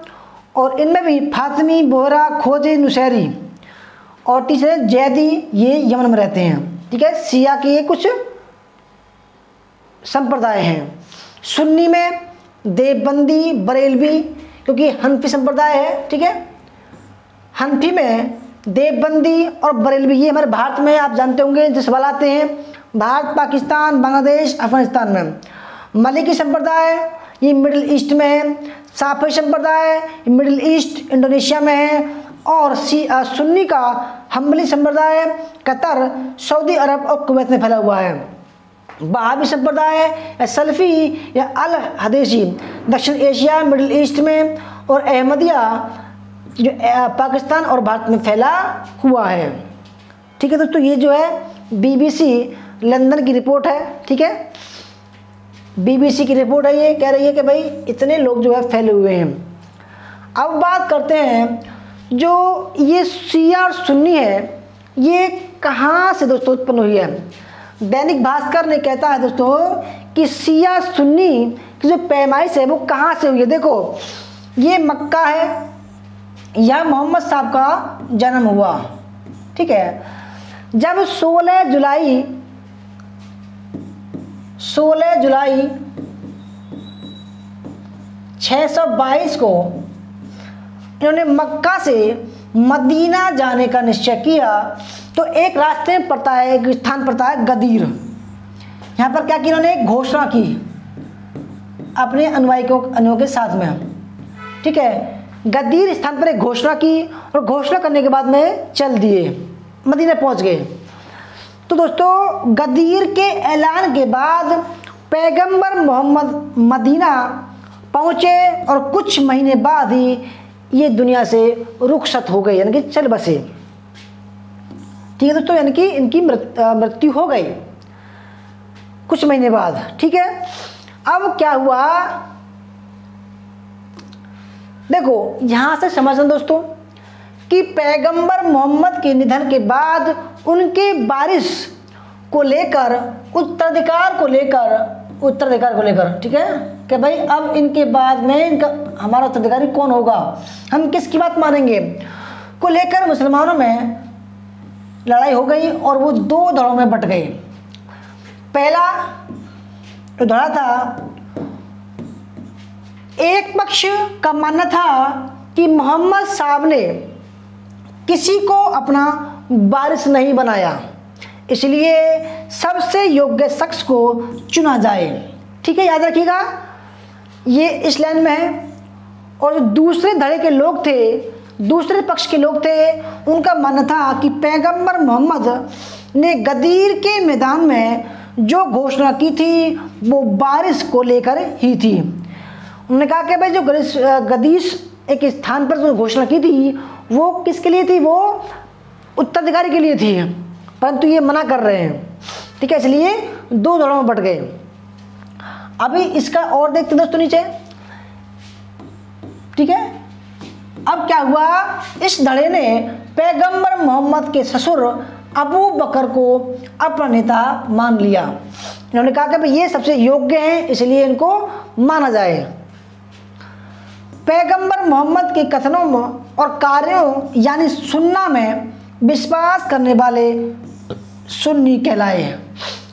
और इनमें भी फातिमी, बोहरा, खोजे, नुसैरी, और तीसरे जैदी, ये यमन में रहते हैं। ठीक है, शिया के ये कुछ संप्रदाय हैं। सुन्नी में देवबंदी, बरेलवी, क्योंकि हनफी संप्रदाय है। ठीक है, हनफी में देवबंदी और बरेलवी, ये हमारे भारत में आप जानते होंगे जो सवाल आते हैं, भारत, पाकिस्तान, बांग्लादेश, अफगानिस्तान में। मलिकी संप्रदाय ये मिडिल ईस्ट में है। साफी संप्रदाय मिडिल ईस्ट, इंडोनेशिया में है। और सुन्नी का हम्बली संप्रदाय कतर, सऊदी अरब और कुवैत में फैला हुआ है। बहावी संप्रदाय या सल्फी या अल हदीसी दक्षिण एशिया, मिडिल ईस्ट में, और अहमदिया जो पाकिस्तान और भारत में फैला हुआ है। ठीक है दोस्तों, ये जो है BBC लंदन की रिपोर्ट है। ठीक है, BBC की रिपोर्ट है, ये कह रही है कि भाई इतने लोग जो है फैले हुए हैं। अब बात करते हैं जो ये शिया और सुन्नी है, ये कहाँ से दोस्तों उत्पन्न हुई है? दैनिक भास्कर ने कहता है दोस्तों कि शिया सुन्नी की जो पैमाइश है वो कहाँ से हुई है। देखो, ये मक्का है, यह मोहम्मद साहब का जन्म हुआ। ठीक है, जब 16 जुलाई 622 को इन्होंने मक्का से मदीना जाने का निश्चय किया, तो एक रास्ते में पड़ता है, एक स्थान पड़ता है गदीर। यहाँ पर क्या की इन्होंने एक घोषणा की अपने अनुयायियों के साथ में। ठीक है, गदीर स्थान पर एक घोषणा की, और घोषणा करने के बाद में चल दिए, मदीना पहुँच गए। तो दोस्तों, गदीर के ऐलान के बाद पैगंबर मोहम्मद मदीना पहुँचे, और कुछ महीने बाद ही ये दुनिया से रुखसत हो गए, यानी कि चल बसे। ठीक है दोस्तों, यानी कि इनकी मृत्यु हो गई कुछ महीने बाद। ठीक है, अब क्या हुआ? देखो, यहां से समझना दोस्तों कि पैगंबर मोहम्मद के निधन के बाद उनके वारिस को लेकर, उत्तराधिकार को लेकर, ठीक है, कि भाई अब इनके बाद में इनका हमारा उत्तराधिकारी कौन होगा, हम किसकी बात मानेंगे, को लेकर मुसलमानों में लड़ाई हो गई, और वो दो धड़ों में बट गए। पहला जो धड़ा था, एक पक्ष का मानना था कि मोहम्मद साहब ने किसी को अपना वारिस नहीं बनाया, इसलिए सबसे योग्य शख्स को चुना जाए। ठीक है, याद रखिएगा, ये इस लाइन में है। और जो दूसरे धड़े के लोग थे, दूसरे पक्ष के लोग थे, उनका मानना था कि पैगंबर मोहम्मद ने गदीर के मैदान में जो घोषणा की थी वो वारिस को लेकर ही थी। उन्होंने कहा कि भाई जो गदीश एक स्थान पर जो घोषणा की थी वो किसके लिए थी, वो उत्तराधिकारी के लिए थी, परंतु ये मना कर रहे हैं। ठीक है, इसलिए दो धड़ों में बट गए। अभी इसका और देखते दोस्तों नीचे। ठीक है, अब क्या हुआ, इस धड़े ने पैगंबर मोहम्मद के ससुर अबू बकर को अपना नेता मान लिया। इन्होंने कहा कि भाई ये सबसे योग्य हैं, इसलिए इनको माना जाए। पैगंबर मोहम्मद के कथनों और कार्यों यानी सुन्ना में विश्वास करने वाले सुन्नी कहलाए।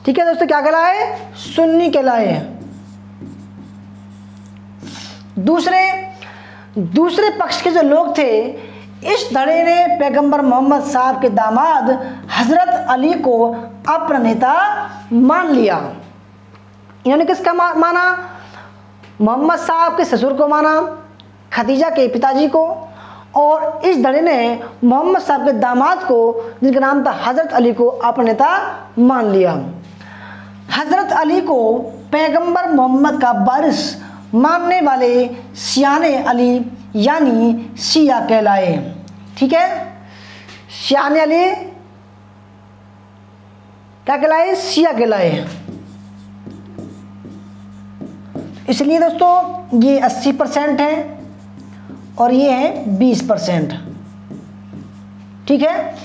ठीक है दोस्तों, क्या कहलाए? सुन्नी कहलाए। दूसरे पक्ष के जो लोग थे, इस धड़े ने पैगंबर मोहम्मद साहब के दामाद हजरत अली को अपना नेता मान लिया। इन्होंने किसका माना? मोहम्मद साहब के ससुर को माना, खदीजा के पिताजी को, और इस धड़े ने मोहम्मद साहब के दामाद को, जिनका नाम था हजरत अली को, अपना नेता मान लिया। हजरत अली को पैगंबर मोहम्मद का वारिस मानने वाले शियाने अली यानी शिया कहलाए। ठीक है, शियाने अली क्या कहलाए? शिया कहलाए। इसलिए दोस्तों ये 80% है और ये है 20%। ठीक है,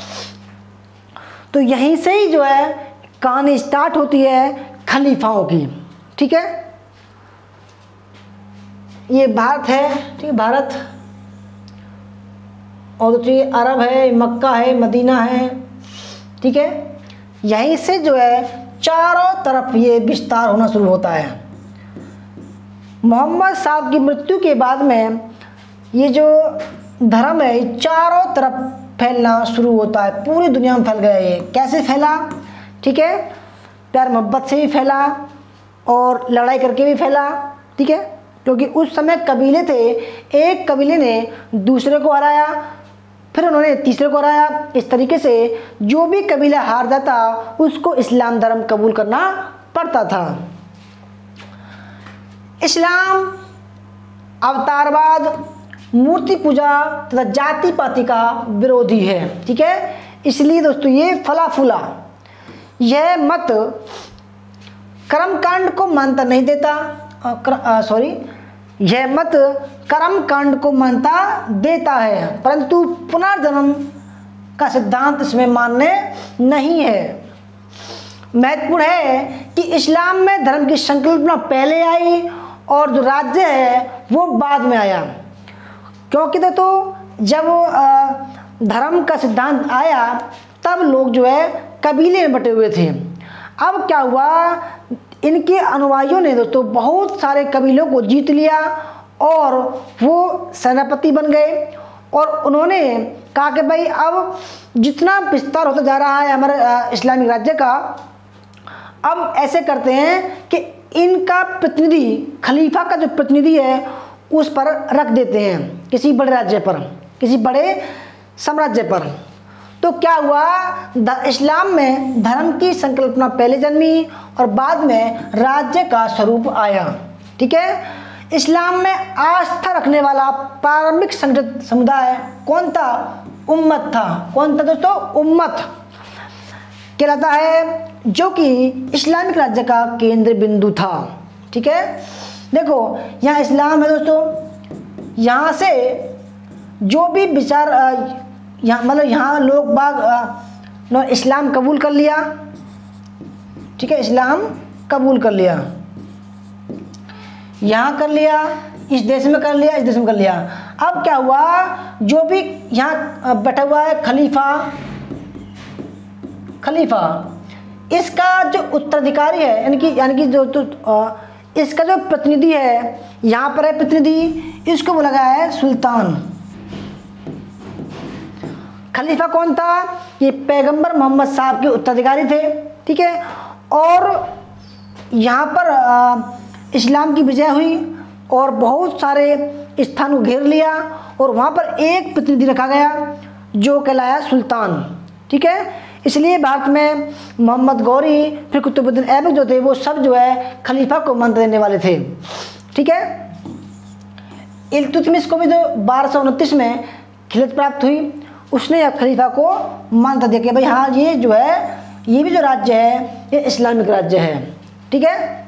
तो यहीं से ही जो है कहानी स्टार्ट होती है खलीफाओं की। ठीक है, ये भारत है, ठीक है, भारत, और तो ये अरब है, मक्का है, मदीना है। ठीक है, यहीं से जो है चारों तरफ ये विस्तार होना शुरू होता है। मोहम्मद साहब की मृत्यु के बाद में ये जो धर्म है चारों तरफ फैलना शुरू होता है, पूरी दुनिया में फैल गया। ये कैसे फैला? ठीक है, प्यार मोहब्बत से भी फैला और लड़ाई करके भी फैला। ठीक है, क्योंकि उस समय कबीले थे, एक कबीले ने दूसरे को हराया, फिर उन्होंने तीसरे को हराया। इस तरीके से जो भी कबीला हार जाता उसको इस्लाम धर्म कबूल करना पड़ता था। इस्लाम अवतारवाद, मूर्ति पूजा तथा जाति पाति का विरोधी है। ठीक है, इसलिए दोस्तों ये फला फूला, यह मत कर्मकांड को मान्यता नहीं देता, यह मत कर्मकांड को मान्यता देता है, परंतु पुनर्जन्म का सिद्धांत इसमें मान्य नहीं है। महत्वपूर्ण है कि इस्लाम में धर्म की संकल्पना पहले आई और जो राज्य है वो बाद में आया। क्योंकि दोस्तों जब धर्म का सिद्धांत आया तब लोग जो है कबीले में बटे हुए थे। अब क्या हुआ, इनके अनुयायियों ने दोस्तों बहुत सारे कबीलों को जीत लिया और वो सेनापति बन गए और उन्होंने कहा कि भाई अब जितना विस्तार होता जा रहा है हमारे इस्लामिक राज्य का, अब ऐसे करते हैं कि इनका प्रतिनिधि, खलीफा का जो प्रतिनिधि है उस पर रख देते हैं, किसी बड़े राज्य पर, किसी बड़े साम्राज्य पर। तो क्या हुआ, इस्लाम में धर्म की संकल्पना पहले जन्मी और बाद में राज्य का स्वरूप आया। ठीक है, इस्लाम में आस्था रखने वाला प्रारंभिक संगठित समुदाय कौन था? उम्मत था। कौन था दोस्तों? उम्मत कहलाता है, जो कि इस्लामिक राज्य का केंद्र बिंदु था। ठीक है, देखो यहाँ इस्लाम है दोस्तों, यहाँ से जो भी विचार यहाँ मतलब यहाँ लोग बाग इस्लाम कबूल कर लिया। ठीक है, इस्लाम कबूल कर लिया, यहाँ कर लिया, इस देश में कर लिया, इस देश में कर लिया। अब क्या हुआ, जो भी यहाँ बैठा हुआ है खलीफा, इसका जो उत्तराधिकारी है यानी कि जो इसका जो प्रतिनिधि है, यहाँ पर है प्रतिनिधि, इसको बोला गया है सुल्तान। खलीफा कौन था? ये पैगंबर मोहम्मद साहब के उत्तराधिकारी थे। ठीक है, और यहाँ पर इस्लाम की विजय हुई और बहुत सारे स्थानों को घेर लिया और वहाँ पर एक प्रतिनिधि रखा गया जो कहलाया सुल्तान। ठीक है, इसलिए भारत में मोहम्मद गौरी, फिर कुतुबुद्दीन ऐबक जो थे वो सब जो है खलीफा को मान्यता देने वाले थे। ठीक है, इल्तुतमिश को भी जो 1229 में खिलाफत प्राप्त हुई, उसने अब खलीफा को मान्यता दी कि भाई हाँ ये जो है, ये भी जो राज्य है ये इस्लामिक राज्य है। ठीक है,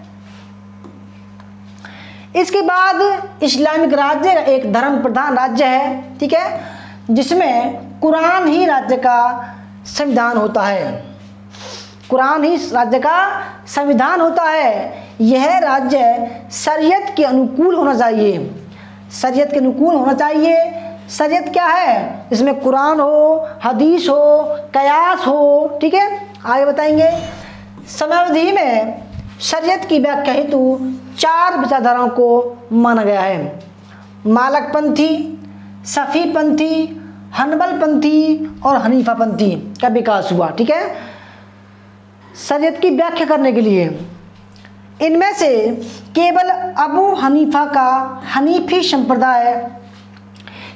इसके बाद इस्लामिक राज्य एक धर्म प्रधान राज्य है। ठीक है, जिसमें कुरान ही राज्य का संविधान होता है। कुरान ही राज्य का संविधान होता है। यह राज्य शरीयत के अनुकूल होना चाहिए, शरीयत के अनुकूल होना चाहिए। शरीयत क्या है? इसमें कुरान हो, हदीस हो, कयास हो। ठीक है, आगे बताएंगे। समयावधि में शरीयत की व्याख्या हेतु 4 विचारधाराओं को माना गया है। मालकपंथी, सफ़ीपंथी, हनबलपंथी और हनीफापंथी का विकास हुआ। ठीक है, शरीयत की व्याख्या करने के लिए इनमें से केवल अबू हनीफा का हनीफी संप्रदाय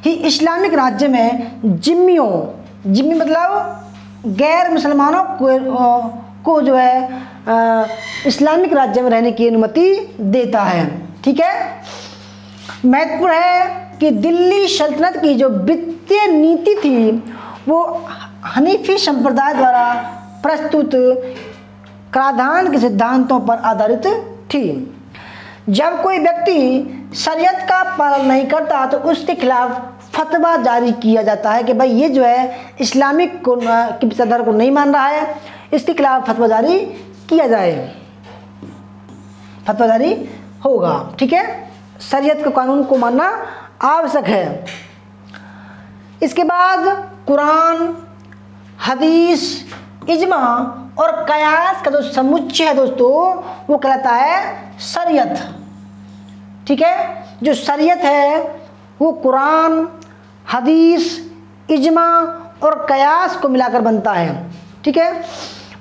ही इस्लामिक राज्य में जिम्मी मतलब गैर मुसलमानों को जो है इस्लामिक राज्य में रहने की अनुमति देता है। ठीक है, महत्वपूर्ण है कि दिल्ली सल्तनत की जो वित्तीय नीति थी वो हनीफी संप्रदाय द्वारा प्रस्तुत कराधान के सिद्धांतों पर आधारित थी। जब कोई व्यक्ति शरीयत का पालन नहीं करता तो उसके खिलाफ फतवा जारी किया जाता है कि भाई ये जो है इस्लामिक की विचारधारा को नहीं मान रहा है, इसके खिलाफ फतवा जारी किया जाए, फतवा जारी होगा। ठीक है, शरीयत के कानून को मानना आवश्यक है। इसके बाद कुरान, हदीस, इज्मा और कयास का जो समुच्चय है दोस्तों वो कहलाता है शरीयत। ठीक है, जो शरीयत है वो कुरान, हदीस, इज्मा और कयास को मिलाकर बनता है। ठीक है,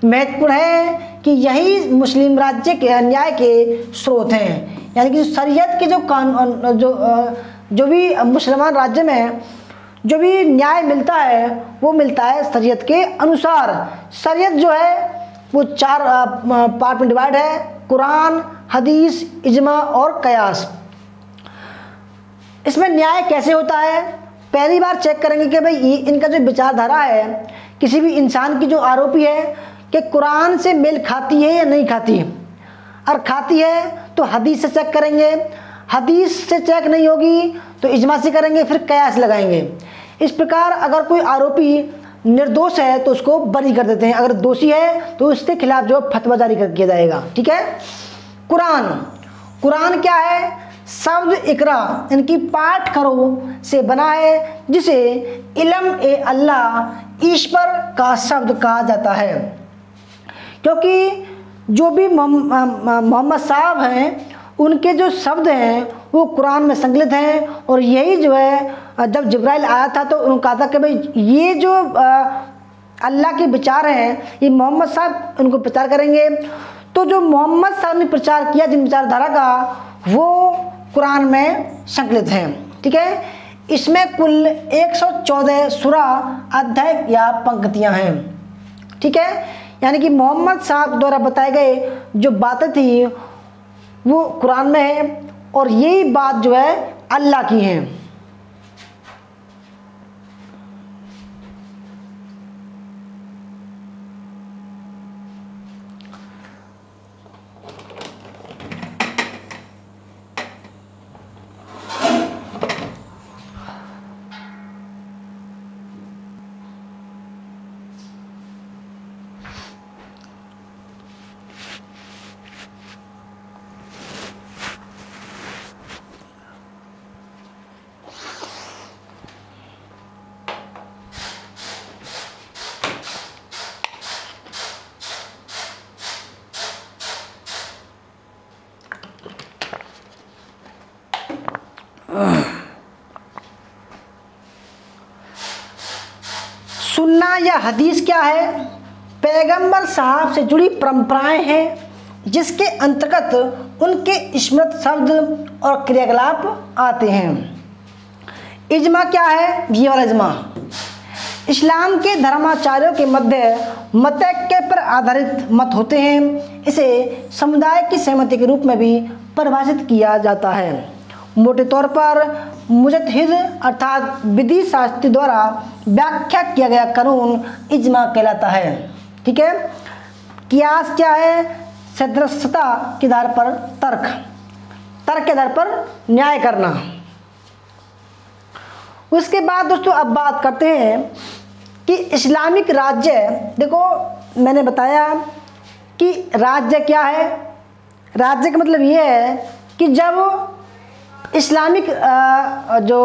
महत्वपूर्ण है कि यही मुस्लिम राज्य के न्याय के स्रोत हैं, यानी कि शरीयत के जो कानून जो भी मुसलमान राज्य में जो भी न्याय मिलता है वो मिलता है शरीयत के अनुसार। शरीयत जो है वो 4 पार्ट में डिवाइड है, कुरान, हदीस, इज्मा और कयास। इसमें न्याय कैसे होता है, पहली बार चेक करेंगे कि भाई इनका जो विचारधारा है किसी भी इंसान की जो आरोपी है कि कुरान से मेल खाती है या नहीं खाती है। और खाती है तो हदीस से चेक करेंगे, हदीस से चेक नहीं होगी तो इज्मा से करेंगे, फिर कयास लगाएंगे। इस प्रकार अगर कोई आरोपी निर्दोष है तो उसको बरी कर देते हैं, अगर दोषी है तो उसके खिलाफ जो फतवा जारी कर किया जाएगा। ठीक है, कुरान क्या है, शब्द इकरा इनकी पाठ करो से बना है, जिसे इल्म ए अल्लाह ईश्वर का शब्द कहा जाता है। क्योंकि जो भी मोहम्मद साहब हैं उनके जो शब्द हैं वो कुरान में संकलित हैं, और यही जो है जब जिब्राइल आया था तो उन्होंने कहा था कि भाई ये जो अल्लाह के विचार हैं ये मोहम्मद साहब उनको प्रचार करेंगे। तो जो मोहम्मद साहब ने प्रचार किया जिन विचारधारा का वो कुरान में संकलित हैं। ठीक है, इसमें कुल 114 सूरा, अध्याय या पंक्तियां हैं। ठीक है, यानी कि मोहम्मद साहब द्वारा बताए गए जो बातें थी वो कुरान में है, और यही बात जो है अल्लाह की है। सुन्ना या हदीस क्या है, पैगंबर साहब से जुड़ी परंपराएं हैं जिसके अंतर्गत उनके स्मृत शब्द और क्रियाकलाप आते हैं। इज्मा क्या है, ये वाला इज्मा इस्लाम के धर्माचार्यों के मध्य मतैक्य पर आधारित मत होते हैं। इसे समुदाय की सहमति के रूप में भी परिभाषित किया जाता है। मोटे तौर पर मुजतहिद अर्थात विधि शास्त्री द्वारा व्याख्या किया गया कानून इज्मा कहलाता है। ठीक है, कियास क्या है, सदृशता के आधार पर तर्क के आधार पर न्याय करना। उसके बाद दोस्तों अब बात करते हैं कि इस्लामिक राज्य, देखो मैंने बताया कि राज्य क्या है, राज्य का मतलब ये है कि जब इस्लामिक जो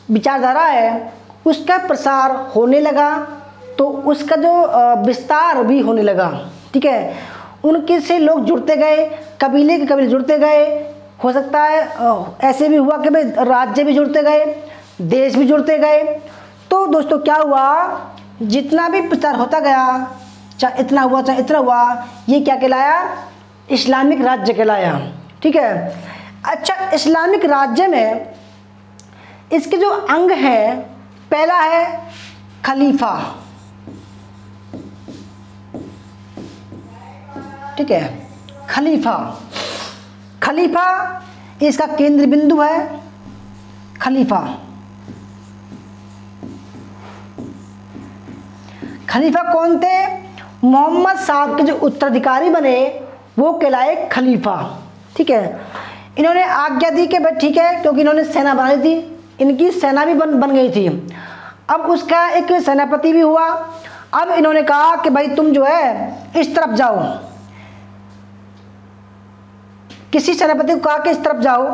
विचारधारा है उसका प्रसार होने लगा तो उसका जो विस्तार भी होने लगा। ठीक है, उनके से लोग जुड़ते गए, कबीले के कबीले जुड़ते गए, हो सकता है ऐसे भी हुआ कि भाई राज्य भी जुड़ते गए, देश भी जुड़ते गए। तो दोस्तों क्या हुआ, जितना भी प्रचार होता गया, चाहे इतना हुआ चाहे इतना हुआ, ये क्या कहलाया, इस्लामिक राज्य कहलाया। ठीक है, अच्छा इस्लामिक राज्य में इसके जो अंग हैं, पहला है खलीफा। ठीक है, खलीफा इसका केंद्र बिंदु है खलीफा। खलीफा कौन थे? मोहम्मद साहब के जो उत्तराधिकारी बने वो कहलाए खलीफा। ठीक है, इन्होंने आज्ञा दी कि भाई ठीक है, क्योंकि इन्होंने सेना बनाई थी, इनकी सेना भी बन गई थी। अब उसका एक सेनापति भी हुआ। अब इन्होंने कहा कि भाई तुम जो है इस तरफ जाओ, किसी सेनापति को कहा कि इस तरफ जाओ,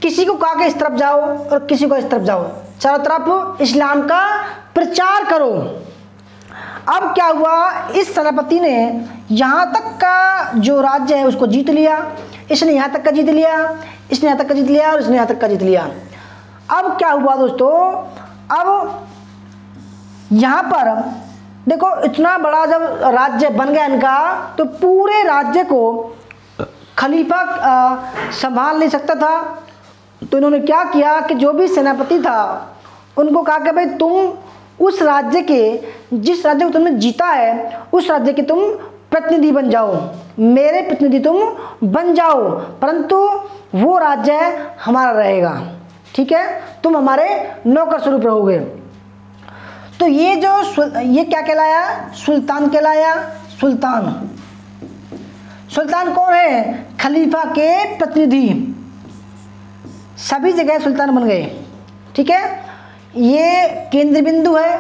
किसी को कहा कि इस तरफ जाओ और किसी को इस तरफ जाओ, चारों तरफ इस्लाम का प्रचार करो। अब क्या हुआ, इस सेनापति ने यहाँ तक का जो राज्य है उसको जीत लिया, इसने यहाँ तक का जीत लिया, इसने यहाँ तक का जीत लिया और इसने यहाँ तक का जीत लिया। अब क्या हुआ दोस्तों, अब यहाँ पर देखो इतना बड़ा जब राज्य बन गया इनका, तो पूरे राज्य को खलीफा संभाल नहीं सकता था। तो इन्होंने क्या किया कि जो भी सेनापति था उनको कहा कि भाई तुम उस राज्य के, जिस राज्य को तुमने जीता है उस राज्य के तुम प्रतिनिधि बन जाओ, मेरे प्रतिनिधि तुम बन जाओ, परंतु वो राज्य हमारा रहेगा। ठीक है, तुम हमारे नौकर स्वरूप रहोगे। तो ये क्या कहलाया? सुल्तान कहलाया। सुल्तान कौन है? खलीफा के प्रतिनिधि। सभी जगह सुल्तान बन गए। ठीक है, ये केंद्र बिंदु है।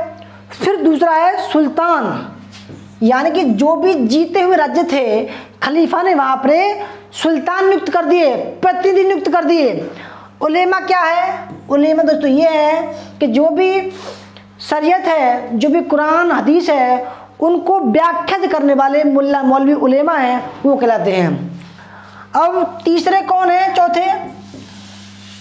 फिर दूसरा है सुल्तान, यानी कि जो भी जीते हुए राज्य थे खलीफा ने वहां पर सुल्तान नियुक्त कर दिए, प्रतिनिधि नियुक्त कर दिए। उलेमा क्या है? उलेमा दोस्तों ये है कि जो भी शरीयत है, जो भी कुरान हदीस है, उनको व्याख्या करने वाले मुल्ला मौलवी उलेमा हैं, वो कहलाते हैं। अब तीसरे कौन है?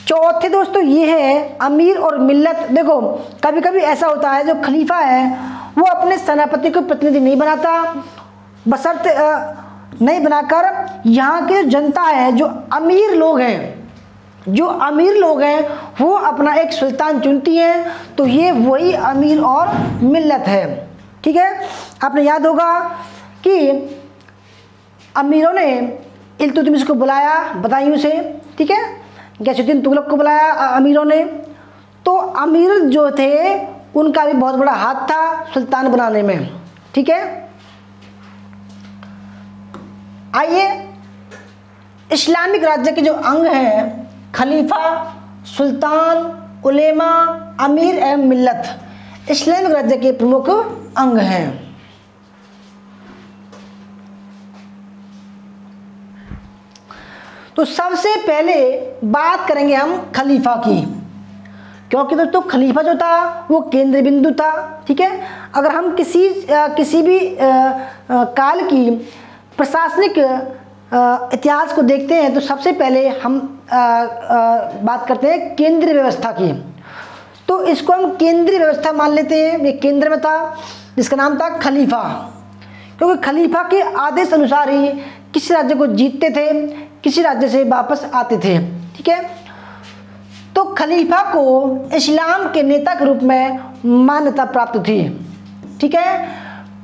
चौथे दोस्तों ये है अमीर और मिल्लत। देखो कभी कभी ऐसा होता है जो खलीफा है वो अपने सेनापति को प्रतिनिधि नहीं बनाता, बशर्ते नहीं बनाकर यहाँ की जनता है, जो अमीर लोग हैं वो अपना एक सुल्तान चुनती हैं। तो ये वही अमीर और मिल्लत है। ठीक है, आपने याद होगा कि अमीरों ने इल्तुतमिश को बुलाया बदायूं से। ठीक है, गयासुद्दीन तुगलक को बुलाया अमीरों ने। तो अमीर जो थे उनका भी बहुत बड़ा हाथ था सुल्तान बनाने में। ठीक है, आइए इस्लामिक राज्य के जो अंग हैं खलीफा, सुल्तान, उलेमा, अमीर एवं मिल्लत, इस्लामिक राज्य के प्रमुख अंग हैं। तो सबसे पहले बात करेंगे हम खलीफा की, क्योंकि दोस्तों खलीफा जो था वो केंद्र बिंदु था। ठीक है, अगर हम किसी भी काल की प्रशासनिक इतिहास को देखते हैं तो सबसे पहले हम बात करते हैं केंद्रीय व्यवस्था की। तो इसको हम केंद्रीय व्यवस्था मान लेते हैं। ये केंद्र में था जिसका नाम था खलीफा, क्योंकि खलीफा के आदेश अनुसार ही किसी राज्य को जीतते थे, किसी राज्य से वापस आते थे। ठीक है, तो खलीफा को इस्लाम के नेता के रूप में मान्यता प्राप्त थी। ठीक है,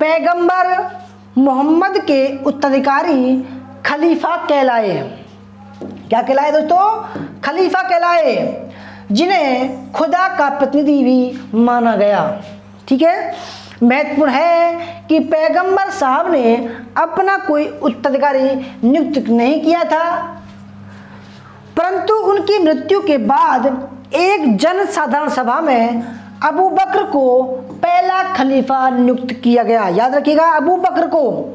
पैगंबर मोहम्मद के उत्तराधिकारी खलीफा कहलाए। क्या कहलाए दोस्तों? खलीफा कहलाए, जिन्हें खुदा का प्रतिनिधि भी माना गया। ठीक है, महत्वपूर्ण है कि पैगंबर साहब ने अपना कोई उत्तराधिकारी नियुक्त नहीं किया था, परंतु उनकी मृत्यु के बाद एक जन साधारण सभा में अबू बकर को पहला खलीफा नियुक्त किया गया। याद रखिएगा, अबू बकर को।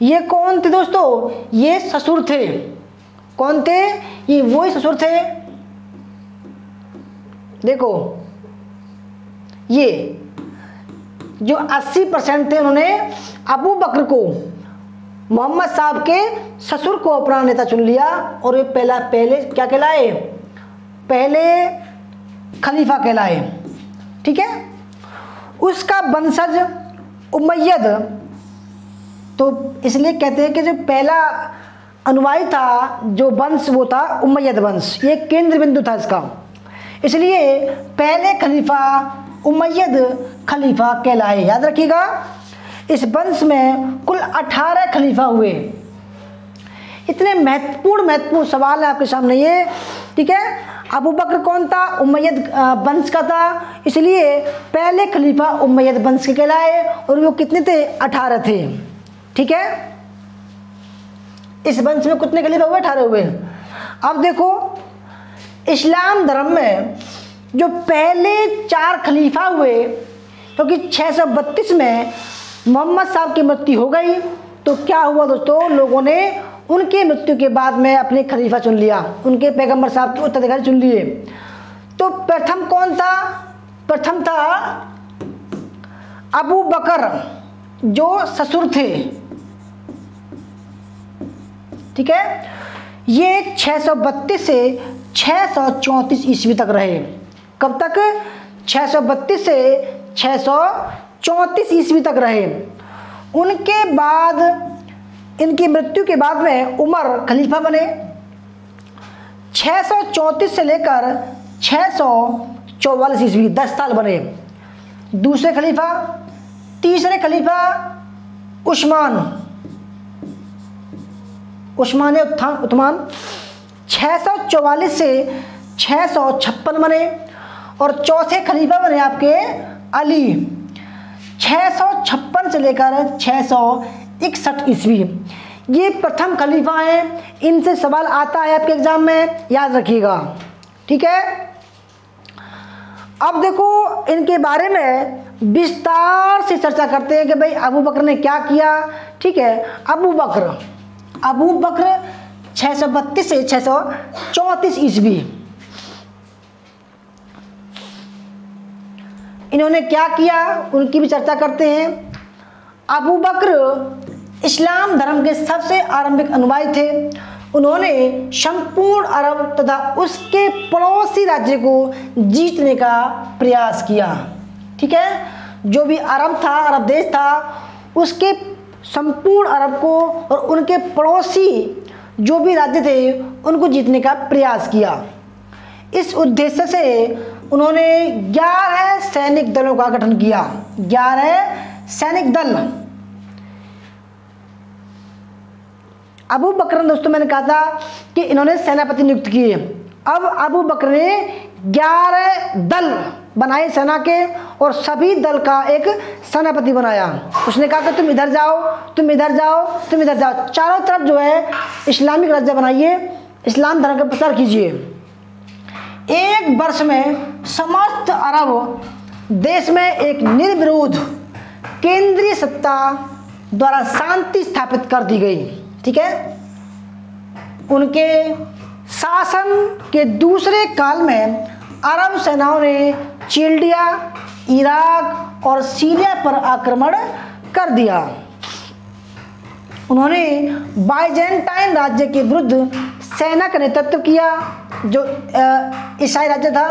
ये कौन थे दोस्तों? ये ससुर थे। कौन थे? ये वही ससुर थे। देखो ये जो 80% थे, उन्होंने अबू बकर को, मोहम्मद साहब के ससुर को अपना नेता चुन लिया और ये पहले क्या कहलाए? पहले खलीफा कहलाए। ठीक है, उसका वंशज उमैयद, तो इसलिए कहते हैं कि जो पहला अनुयायी था, जो वंश, वो था उमैयद वंश। ये केंद्र बिंदु था इसका, इसलिए पहले खलीफा उमैयद खलीफा कहलाए। याद रखिएगा, इस वंश में कुल 18 खलीफा हुए। इतने महत्वपूर्ण सवाल है आपके सामने ये, ठीक है। अबू बकर कौन था? उमैयद वंश का था, इसलिए पहले खलीफा उमैयद वंश के कहलाए, और वो कितने थे? 18 थे, ठीक है। इस वंश में कितने खलीफा हुए? 18 हुए। अब देखो, इस्लाम धर्म में जो पहले 4 खलीफा हुए, क्योंकि 632 में मोहम्मद साहब की मृत्यु हो गई, तो क्या हुआ दोस्तों, लोगों ने उनकी मृत्यु के बाद में अपने खलीफा चुन लिया, उनके पैगंबर साहब के उत्तराधिकारी चुन लिए। तो प्रथम कौन था? प्रथम था अबू बकर, जो ससुर थे, ठीक है। ये 632 से 634 ईस्वी तक रहे। कब तक? 632 से 634 ईस्वी तक रहे। उनके बाद, इनकी मृत्यु के बाद में उमर खलीफा बने। 634 से लेकर 644 ईस्वी 10 साल बने। दूसरे खलीफा, तीसरे खलीफा उस्मान उस्मान 644 से 656 बने। और चौथे खलीफा बने आपके अली, 656 से लेकर 661 ईस्वी। ये प्रथम खलीफा हैं, इनसे सवाल आता है आपके एग्जाम में, याद रखिएगा, ठीक है। अब देखो, इनके बारे में विस्तार से चर्चा करते हैं कि भाई अबू बकर ने क्या किया, ठीक है। अबू बकर 632 से 634 ईस्वी, इन्होंने क्या किया उनकी भी चर्चा करते हैं। अबू बकर इस्लाम धर्म के सबसे आरंभिक अनुयायी थे। उन्होंने संपूर्ण अरब तथा उसके पड़ोसी राज्य को जीतने का प्रयास किया, ठीक है। जो भी अरब था, अरब देश था, उसके संपूर्ण अरब को और उनके पड़ोसी जो भी राज्य थे उनको जीतने का प्रयास किया। इस उद्देश्य से उन्होंने 11 सैनिक दलों का गठन किया। 11 सैनिक दल। अबू बकर ने, दोस्तों मैंने कहा था कि इन्होंने सेनापति नियुक्त किए। अब अबू बकर ने 11 दल बनाए सेना के, और सभी दल का एक सेनापति बनाया। उसने कहा कि तुम इधर जाओ, तुम इधर जाओ, तुम इधर जाओ, चारों तरफ जो है इस्लामिक राज्य बनाइए, इस्लाम धर्म का प्रचार कीजिए। एक वर्ष में समस्त अरब देश में एक निर्विरोध केंद्रीय सत्ता द्वारा शांति स्थापित कर दी गई, ठीक है। उनके शासन के दूसरे काल में अरब सेनाओं ने चिल्डिया, इराक और सीरिया पर आक्रमण कर दिया। उन्होंने बाइजेंटाइन राज्य के विरुद्ध सेना का नेतृत्व किया, जो ईसाई राज्य था।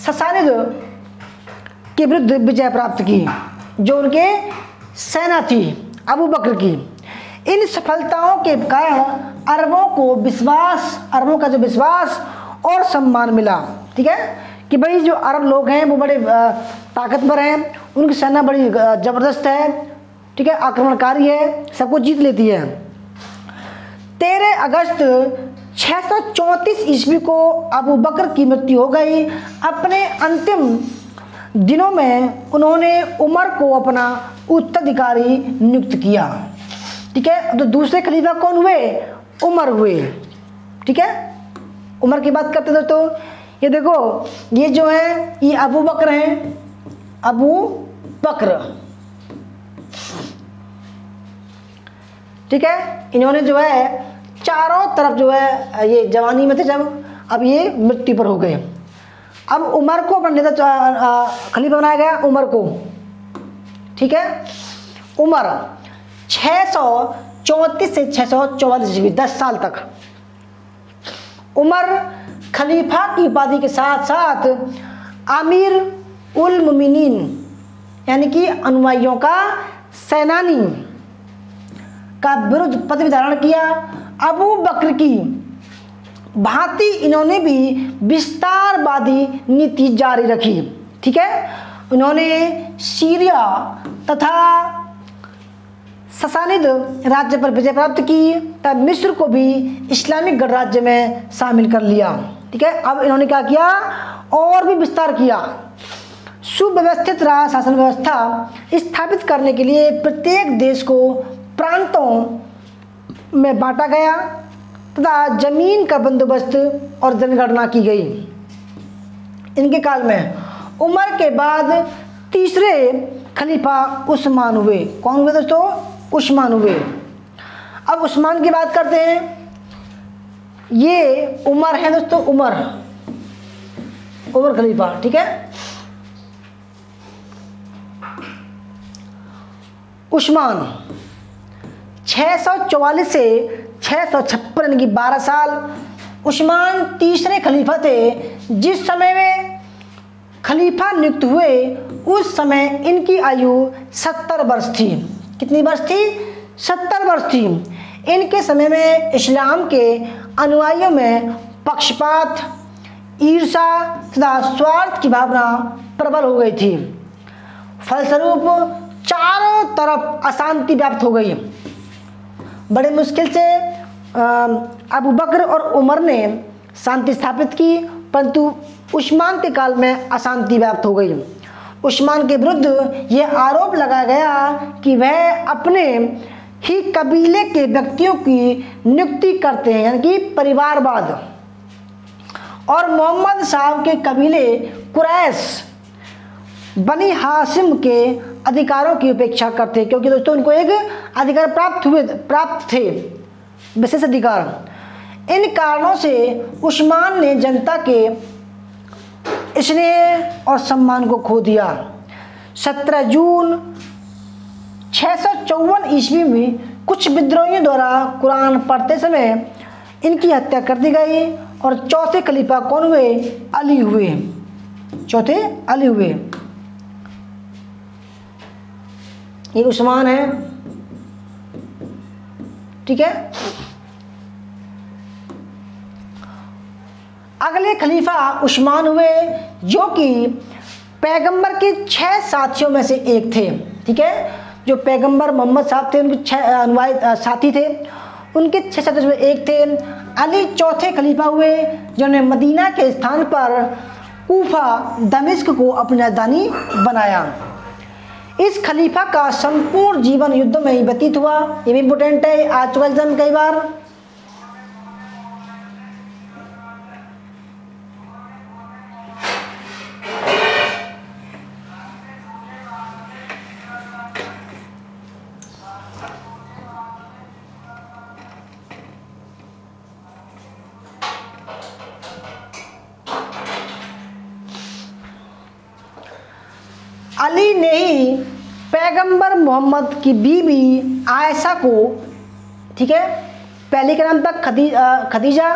ससानिद के विरुद्ध विजय प्राप्त की, जो उनके सेना थी अबू बकर की। इन सफलताओं के कारण अरबों का जो विश्वास और सम्मान मिला, ठीक है, कि भाई जो अरब लोग हैं वो बड़े ताकतवर हैं, उनकी सेना बड़ी ज़बरदस्त है, ठीक है, आक्रमणकारी है, सबको जीत लेती है। 13 अगस्त 634 ईस्वी को अबू बकर की मृत्यु हो गई। अपने अंतिम दिनों में उन्होंने उमर को अपना उत्तराधिकारी नियुक्त किया, ठीक है। तो दूसरे खलीफा कौन हुए? उमर हुए, ठीक है। उमर की बात करते दोस्तों, ये देखो, ये जो है ये अबू बकर हैं, अबू बकर, ठीक है। इन्होंने जो है चारों तरफ जो है ये जवानी में थे जब, अब ये मृत्यु पर हो गए। अब उमर को अपना नेता खलीफा बनाया गया, उमर को, ठीक है। उमर 634 से 644 ईस्वी 10 साल तक उमर खलीफा की उपाधि के साथ साथ आमिर उल मुमिनीन यानी कि अनुयायियों का सेनानी का विरुद्ध पद धारण किया। अबू बकर की भांति इन्होंने भी विस्तारवादी नीति जारी रखी, ठीक है। उन्होंने सीरिया तथा ससानिद राज्य पर विजय प्राप्त की, तब मिस्र को भी इस्लामिक गणराज्य में शामिल कर लिया। ठीक है, अब इन्होंने क्या किया और भी विस्तार किया। सुव्यवस्थित राज शासन व्यवस्था स्थापित करने के लिए प्रत्येक देश को प्रांतों में बांटा गया तथा जमीन का बंदोबस्त और जनगणना की गई। इनके काल में उमर के बाद तीसरे खलीफा उस्मान हुए। कौन हुए दोस्तों? उस्मान हुए। अब उस्मान की बात करते हैं। ये उमर है दोस्तों, उमर खलीफा। ठीक है, उस्मान 644 से 656 यानी कि 12 साल उस्मान तीसरे खलीफा थे। जिस समय में खलीफा नियुक्त हुए उस समय इनकी आयु 70 वर्ष थी। कितनी वर्ष थी? 70 वर्ष थी। इनके समय में इस्लाम के अनुयायियों में पक्षपात, ईर्ष्या तथा स्वार्थ की भावना प्रबल हो गई थी। फलस्वरूप चारों तरफ अशांति व्याप्त हो गई। बड़े मुश्किल से अबू बकर और उमर ने शांति स्थापित की, परंतु उस्मान के काल में अशांति व्याप्त हो गई। उस्मान के विरुद्ध यह आरोप लगाया गया कि वह अपने ही कबीले के व्यक्तियों की नियुक्ति करते हैं, यानी कि परिवारवाद, और मोहम्मद साहब के कबीले कुरैश बनी हाशिम के अधिकारों की उपेक्षा करते, क्योंकि दोस्तों उनको एक अधिकार प्राप्त थे, विशेष अधिकार। इन कारणों से उस्मान ने जनता के स्नेह और सम्मान को खो दिया। 17 जून 654 ईस्वी में कुछ विद्रोहियों द्वारा कुरान पढ़ते समय इनकी हत्या कर दी गई और चौथे खलीफा कौन हुए? अली हुए। चौथे अली हुए। ये उस्मान है। ठीक है, अगले खलीफा उस्मान हुए, जो कि पैगंबर के 6 साथियों में से एक थे। ठीक है, जो पैगंबर मोहम्मद साहब थे उनके 6 अनुयायी साथी थे, उनके 6 साथियों में एक थे। अली चौथे खलीफा हुए, जिन्होंने मदीना के स्थान पर कूफा दमिश्क को अपनी राजधानी बनाया। इस खलीफा का संपूर्ण जीवन युद्ध में ही व्यतीत हुआ। ये भी इंपोर्टेंट है, आ चुका एग्जाम कई बार। अली ने ही पैगंबर मोहम्मद की बीवी आयशा को, ठीक है, पहले का नाम था खदीजा,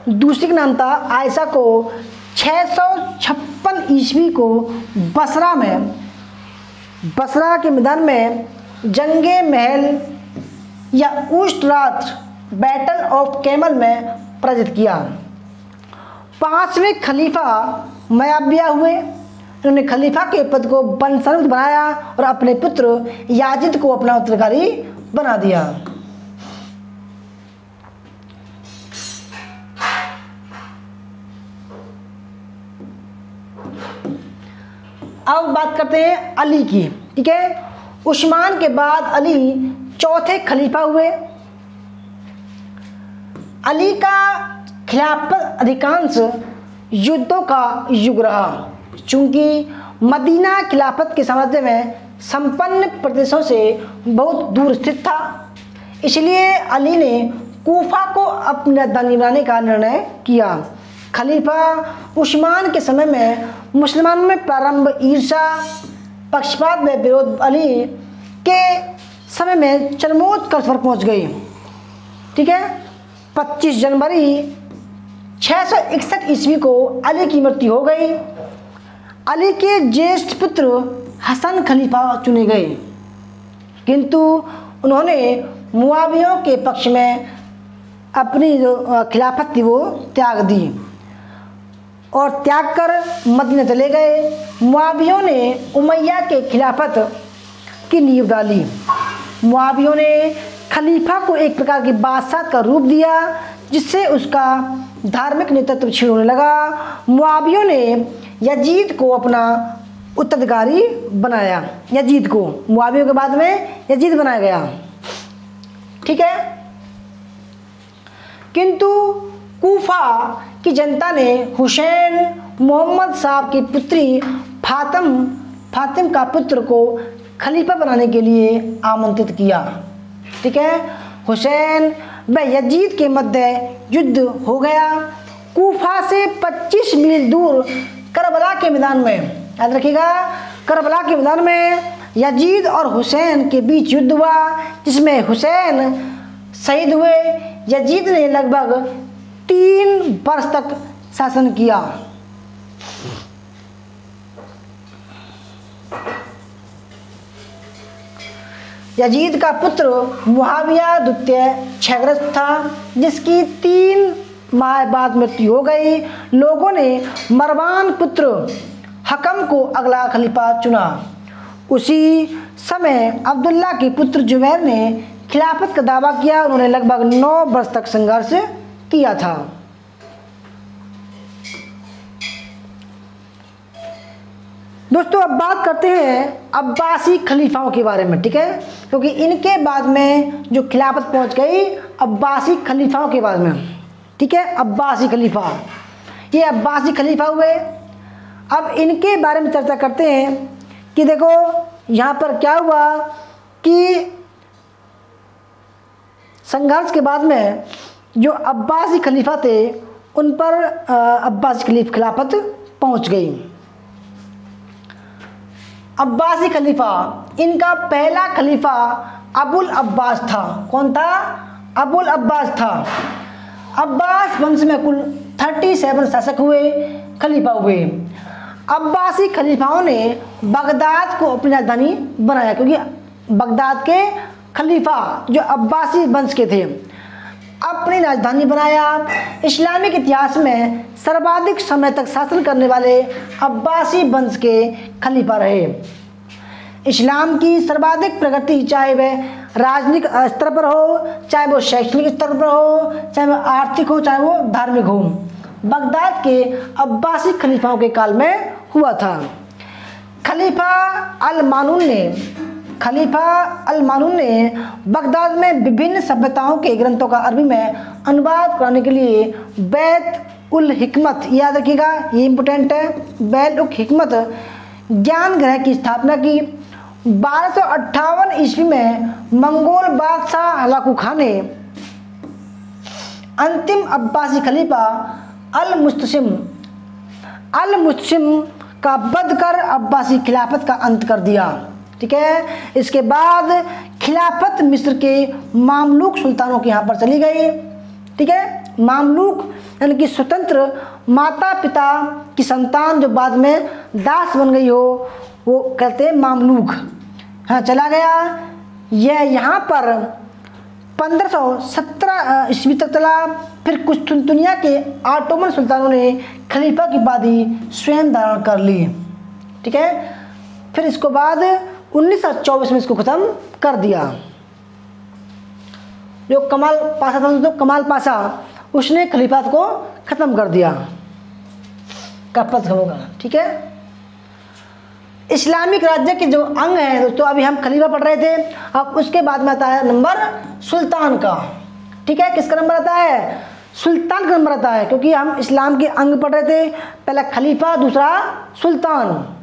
दूसरी का नाम था आयशा को 656 ईस्वी को बसरा के मैदान में जंगे महल या उष्ट्रात बैटल ऑफ कैमल में पराजित किया। 5वें खलीफा मुआविया हुए। उन्होंने खलीफा के पद को वंशानुगत बनाया और अपने पुत्र याजिद को अपना उत्तराधिकारी बना दिया। अब बात करते हैं अली की। ठीक है, उस्मान के बाद अली चौथे खलीफा हुए। अली का खिलाफत अधिकांश युद्धों का युग रहा। चूंकि मदीना खिलाफत के साम्राज्य में संपन्न प्रदेशों से बहुत दूर स्थित था, इसलिए अली ने कूफा को अपनी राजधानी बनाने का निर्णय किया। खलीफा उस्मान के समय में मुसलमानों में प्रारंभ ईर्ष्या, पक्षपात में विरोध अली के समय में चरमोत्कर्ष पर पहुंच गई। ठीक है, 25 जनवरी 661 ईस्वी को अली की मृत्यु हो गई। अली के ज्येष्ठ पुत्र हसन खलीफा चुने गए, किंतु उन्होंने मुआवियों के पक्ष में अपनी जो खिलाफत थी वो त्याग दी और त्याग कर मदीना चले गए। मुआवियों ने उमैया के खिलाफत की नींव डाली। मुआवियों ने खलीफा को एक प्रकार की बादशाह का रूप दिया, जिससे उसका धार्मिक नेतृत्व क्षीण होने लगा। मुआवियों ने यजीद को अपना उत्तराधिकारी बनाया। यजीद को मुआवियों के बाद में यजीद बनाया गया, ठीक है। किंतु कूफा की जनता ने हुसैन मोहम्मद साहब की पुत्री फातिम का पुत्र को खलीफा बनाने के लिए आमंत्रित किया, ठीक है। हुसैन व यजीद के मध्य युद्ध हो गया। कूफा से 25 मील दूर करबला के मैदान में, याद रखिएगा, करबला के मैदान में यजीद और हुसैन के बीच युद्ध हुआ, जिसमें हुसैन शहीद हुए। यजीद ने लगभग 3 वर्ष तक शासन किया। यजीद का पुत्र मुआविया द्वितीय क्षतिग्रस्त था, जिसकी 3 माह बाद मृत्यु हो गई। लोगों ने मरवान पुत्र हकम को अगला खलीफा चुना। उसी समय अब्दुल्ला के पुत्र जुबैर ने खिलाफत का दावा किया। उन्होंने लगभग 9 वर्ष तक संघर्ष किया था। दोस्तों अब बात करते हैं अब्बासी खलीफाओं के बारे में, ठीक है, क्योंकि इनके बाद में जो खिलाफत पहुंच गई अब्बासी खलीफाओं के बाद में, ठीक है। अब्बासी खलीफा, ये अब्बासी खलीफा हुए। अब इनके बारे में चर्चा करते हैं कि देखो यहाँ पर क्या हुआ कि संघर्ष के बाद में जो अब्बासी खलीफा थे उन पर अब्बासी खिलाफत पहुंच गई। अब्बासी खलीफा, इनका पहला खलीफा अबुल अब्बास था। कौन था? अबुल अब्बास था। अब्बास वंश में कुल 37 शासक हुए, खलीफा हुए। अब्बासी खलीफाओं ने बगदाद को अपनी राजधानी बनाया, क्योंकि बगदाद के खलीफा जो अब्बासी वंश के थे अपनी राजधानी बनाया। इस्लामिक इतिहास में सर्वाधिक समय तक शासन करने वाले अब्बासी वंश के खलीफा रहे। इस्लाम की सर्वाधिक प्रगति चाहे वह राजनीतिक स्तर पर हो, चाहे वो शैक्षणिक स्तर पर हो, चाहे वह आर्थिक हो, चाहे वो धार्मिक हो, बगदाद के अब्बासी खलीफाओं के काल में हुआ था। खलीफा अल मानून ने बगदाद में विभिन्न सभ्यताओं के ग्रंथों का अरबी में अनुवाद कराने के लिए बैत उल हिकमत, याद रखिएगा ये इंपोर्टेंट है, बैत उल हिकमत ज्ञान ग्रह की स्थापना की। 1258 ईस्वी में मंगोल बादशाह हलाकू खान ने अंतिम अब्बासी खलीफा अल मुस्तसिम का वध कर अब्बासी खिलाफत का अंत कर दिया, ठीक है। इसके बाद खिलाफत मिस्र के मामलूक सुल्तानों के यहाँ पर चली गई, ठीक है। मामलूक यानी कि स्वतंत्र माता पिता की संतान जो बाद में दास बन गई हो, वो कहते हैं मामलूक, हाँ चला गया। यह यहाँ पर 1517 ईस्वी तक चला। फिर कुस्तुनतुनिया के ऑटोमन सुल्तानों ने खलीफा की उपाधि स्वयं धारण कर ली, ठीक है। फिर इसके बाद 1924 में इसको खत्म कर दिया। जो कमाल पाशा था, तो कमाल पाशा उसने खलीफात को खत्म कर दिया, होगा, ठीक है। इस्लामिक राज्य के जो अंग हैं दोस्तों, अभी हम खलीफा पढ़ रहे थे, अब उसके बाद में आता है नंबर सुल्तान का, ठीक है। किसका नंबर आता है? सुल्तान का नंबर आता है, क्योंकि हम इस्लाम के अंग पढ़ रहे थे, पहला खलीफा, दूसरा सुल्तान।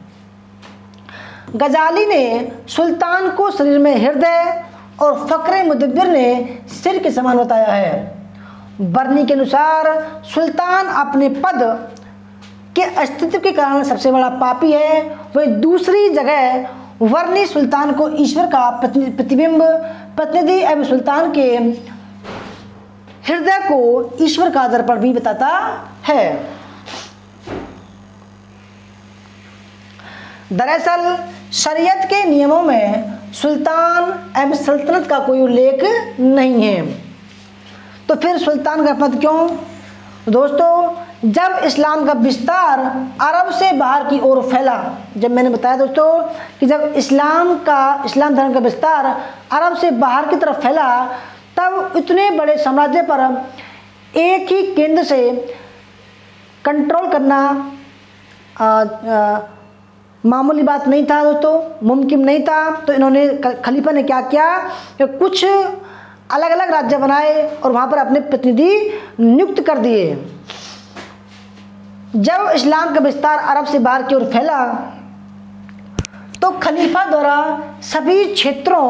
गजाली ने सुल्तान को शरीर में हृदय और फक्रे मुदब्बिर ने सिर के समान बताया है। बरनी के अनुसार सुल्तान अपने पद के अस्तित्व के कारण सबसे बड़ा पापी है। वही दूसरी जगह वर्णी सुल्तान को ईश्वर का प्रतिनिधि एवं सुल्तान के हृदय को ईश्वर का दर्पण भी बताता है। दरअसल शरीयत के नियमों में सुल्तान एवं सल्तनत का कोई उल्लेख नहीं है, तो फिर सुल्तान का पद क्यों? दोस्तों जब इस्लाम का विस्तार अरब से बाहर की ओर फैला, जब मैंने बताया दोस्तों कि जब इस्लाम धर्म का विस्तार अरब से बाहर की तरफ फैला, तब इतने बड़े साम्राज्य पर एक ही केंद्र से कंट्रोल करना मामूली बात नहीं था दोस्तों, मुमकिन नहीं था। तो इन्होंने खलीफा ने क्या किया कि कुछ अलग अलग राज्य बनाए और वहाँ पर अपने प्रतिनिधि नियुक्त कर दिए। जब इस्लाम का विस्तार अरब से बाहर की ओर फैला तो खलीफा द्वारा सभी क्षेत्रों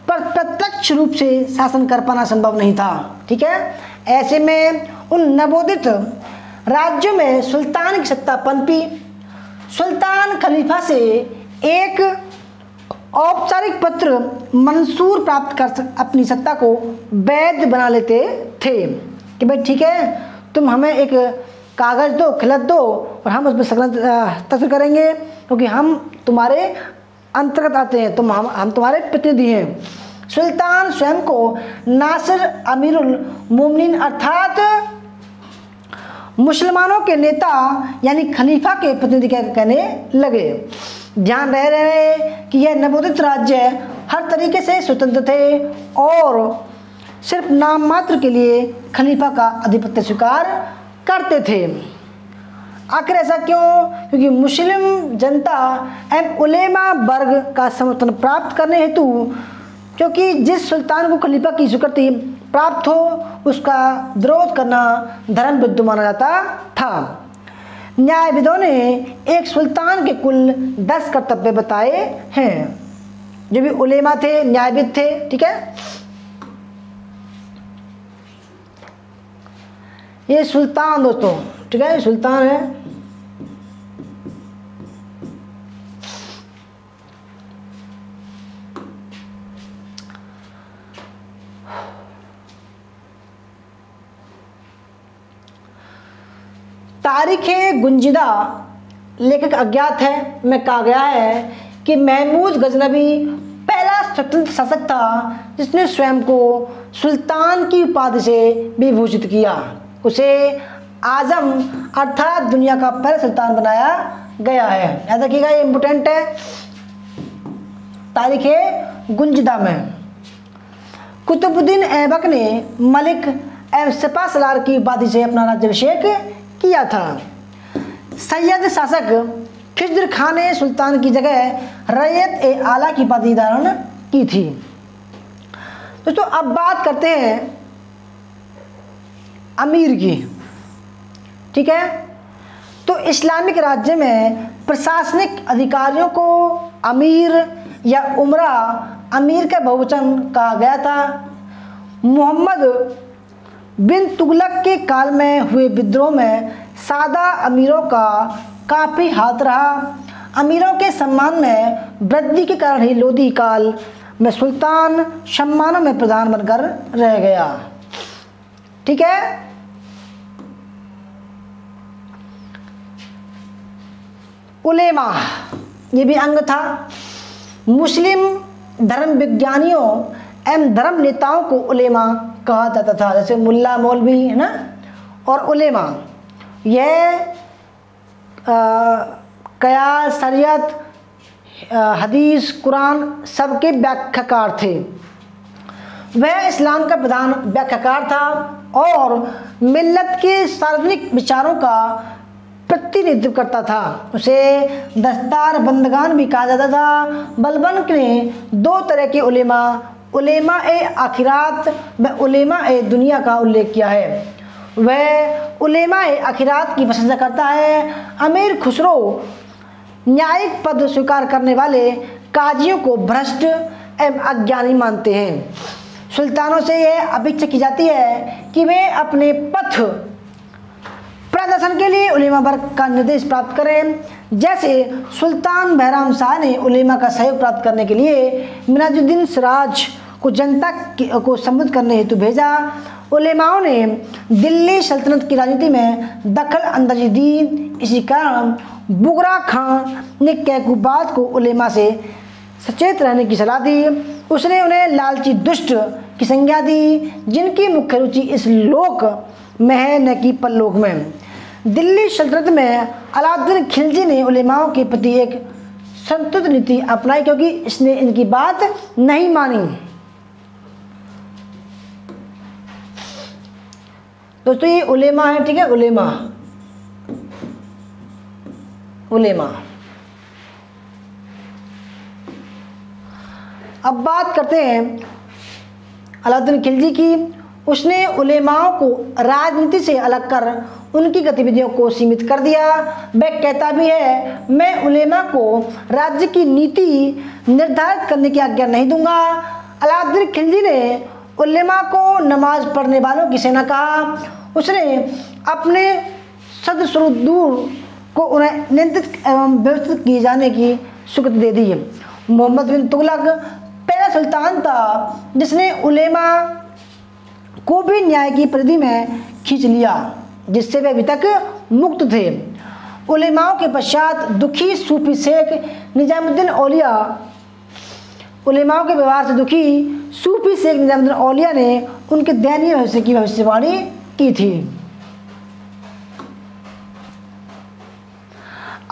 पर प्रत्यक्ष रूप से शासन कर पाना संभव नहीं था। ठीक है, ऐसे में उन नवोदित राज्यों में सुल्तान की सत्ता पनपी। सुल्तान खलीफा से एक औपचारिक पत्र मंसूर प्राप्त कर अपनी सत्ता को वैध बना लेते थे कि भाई ठीक है, तुम हमें एक कागज़ दो, खिलत दो और हम उसमें हस्ताक्षर करेंगे, क्योंकि हम तुम्हारे अंतर्गत आते हैं, हम तुम्हारे प्रतिनिधि हैं। सुल्तान स्वयं को नासिर अमीरुल मोमिनीन अर्थात मुसलमानों के नेता यानी खलीफा के प्रतिनिधि कहने लगे। ध्यान रहे कि यह नवोदित राज्य हर तरीके से स्वतंत्र थे और सिर्फ नाम मात्र के लिए खलीफा का आधिपत्य स्वीकार करते थे। आखिर ऐसा क्यों? क्योंकि मुस्लिम जनता एवं उलेमा वर्ग का समर्थन प्राप्त करने हेतु, क्योंकि जिस सुल्तान को खलीफा की स्वीकृति प्राप्त हो उसका विरोध करना धर्म विरुद्ध माना जाता था। न्यायविदों ने एक सुल्तान के कुल 10 कर्तव्य बताए हैं। जो भी उलेमा थे, न्यायविद थे, ठीक है, ये सुल्तान दोस्तों, ठीक है, सुल्तान है। तारीख़ गुंजिदा लेखक अज्ञात है में कहा गया है कि महमूद गजनबी पहला स्वतंत्र शासक था जिसने स्वयं को सुल्तान की उपाधि से विभूषित किया। उसे आजम अर्थात दुनिया का पहला सुल्तान बनाया गया है। याद रखिएगा, ये इम्पोर्टेंट है। तारीख़ गुंजिदा में कुतुबुद्दीन ऐबक ने मलिक एवं सिपा सलार की उपाधि से अपना राज्याभिषेक किया था। सैयद शासक खिज्र खान ने सुल्तान की जगह रैयत ए आला की उपाधि धारण की थी। दोस्तों अब बात करते हैं अमीर की। ठीक है, तो इस्लामिक राज्य में प्रशासनिक अधिकारियों को अमीर या उमरा, अमीर का बहुवचन कहा गया था। मोहम्मद बिन तुगलक के काल में हुए विद्रोह में सादा अमीरों का काफ़ी हाथ रहा। अमीरों के सम्मान में वृद्धि के कारण ही लोधी काल में सुल्तान सम्मानों में प्रधान बनकर रह गया। ठीक है, उलेमा ये भी अंग था। मुस्लिम धर्म विज्ञानियों एवं धर्म नेताओं को उलेमा कहा जाता था, जैसे मुल्ला मौलवी है ना, और उलेमा यह कयास, शरीयत, हदीस, कुरान सबके व्याख्याकार थे। वह इस्लाम का प्रधान व्याख्याकार था और मिल्लत के सार्वजनिक विचारों का प्रतिनिधित्व करता था। उसे दस्तार बंदगान भी कहा जाता था। बलबन ने 2 तरह के उलेमा ए आखिरात व उलेमा ए दुनिया का उल्लेख किया है। वह उलेमा ए आखिरात की प्रशंसा करता है। अमीर खुसरो न्यायिक पद स्वीकार करने वाले काजियों को भ्रष्ट एवं अज्ञानी मानते हैं। सुल्तानों से यह अपेक्षा की जाती है कि वे अपने पथ प्रदर्शन के लिए उलेमा वर्ग का निर्देश प्राप्त करें। जैसे सुल्तान बहराम शाह ने उलेमा का सहयोग प्राप्त करने के लिए मिनाजुद्दीन सिराज को जनता को संबोधित करने हेतु भेजा। उलेमाओं ने दिल्ली सल्तनत की राजनीति में दखल अंदाजी दी। इसी कारण बुगरा खान ने कैकूबाद को उलेमा से सचेत रहने की सलाह दी। उसने उन्हें लालची दुष्ट की संज्ञा दी, जिनकी मुख्य रुचि इस लोक में है न कि परलोक में। दिल्ली सल्तनत में अलाउद्दीन खिलजी ने उलेमाओं के प्रति एक संतुलित नीति अपनाई क्योंकि इसने इनकी बात नहीं मानी। दोस्तों ये उलेमा है, ठीक है, उलेमा उलेमा। अब बात करते हैं अलाउद्दीन खिलजी की। उसने उलेमाओं को राजनीति से अलग कर उनकी गतिविधियों को सीमित कर दिया। वह कहता भी है, मैं उलेमा को राज्य की नीति निर्धारित करने की आज्ञा नहीं दूंगा। अलाउद्दीन खिलजी ने उलेमा को नमाज पढ़ने वालों की सेना कहा। उसने अपने सदस्यदूर को उन्हें नियंत्रित एवं व्यवस्थित किए जाने की स्वीकृति दे दी। मोहम्मद बिन तुगलक पहला सुल्तान था जिसने उलेमा को भी न्याय की परिधि में खींच लिया, जिससे वे अभी तक मुक्त थे। उलेमाओं के पश्चात दुखी सूफी शेख निजामुद्दीन औलिया, उलेमाओं के व्यवहार से दुखी सूफी शेख निजामुद्दीन औलिया ने उनके दयनीय भविष्य की भविष्यवाणी की थी।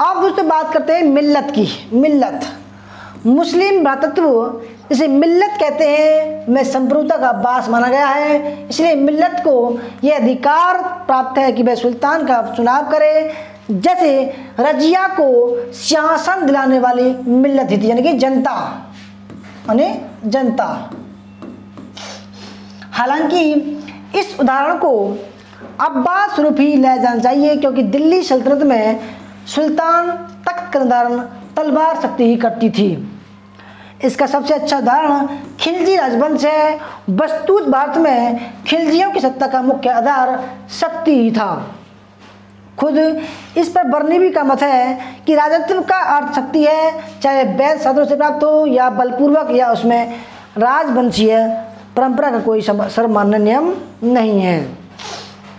अब दोस्तों बात करते हैं मिल्लत की। मिल्लत मुस्लिम भ्रातृत्व इसे मिल्लत कहते हैं, में संप्रभुता का वास माना गया है। इसलिए मिल्लत को यह अधिकार प्राप्त है कि वह सुल्तान का चुनाव करे, जैसे रजिया को सिंहासन दिलाने वाली मिल्लत थी, यानी कि जनता, यानी जनता। हालांकि इस उदाहरण को अब्बास स्वरूप ही ले जाना चाहिए क्योंकि दिल्ली सल्तनत में सुल्तान तख्त का निर्धारण तलवार शक्ति ही करती थी। इसका सबसे अच्छा उदाहरण खिलजी राजवंश है। वस्तुत भारत में खिलजियों की सत्ता का मुख्य आधार शक्ति ही था। खुद इस पर बर्नबी का मत है कि राजत्व का अर्थ शक्ति है, चाहे वैध साधनों से प्राप्त हो या बलपूर्वक, या उसमें राजवंशीय परंपरा का कोई सर्वमान्य नियम नहीं है।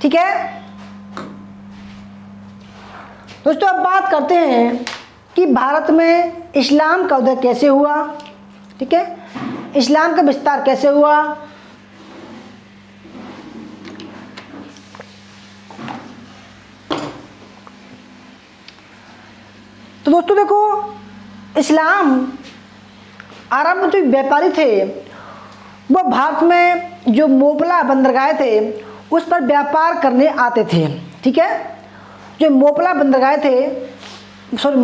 ठीक है दोस्तों, अब बात करते हैं कि भारत में इस्लाम का उदय कैसे हुआ। ठीक है, इस्लाम का विस्तार कैसे हुआ। तो दोस्तों देखो, इस्लाम अरब जो व्यापारी थे वो भारत में जो मोपला बंदरगाह थे उस पर व्यापार करने आते थे। ठीक है, जो मोपला बंदरगाह थे, सॉरी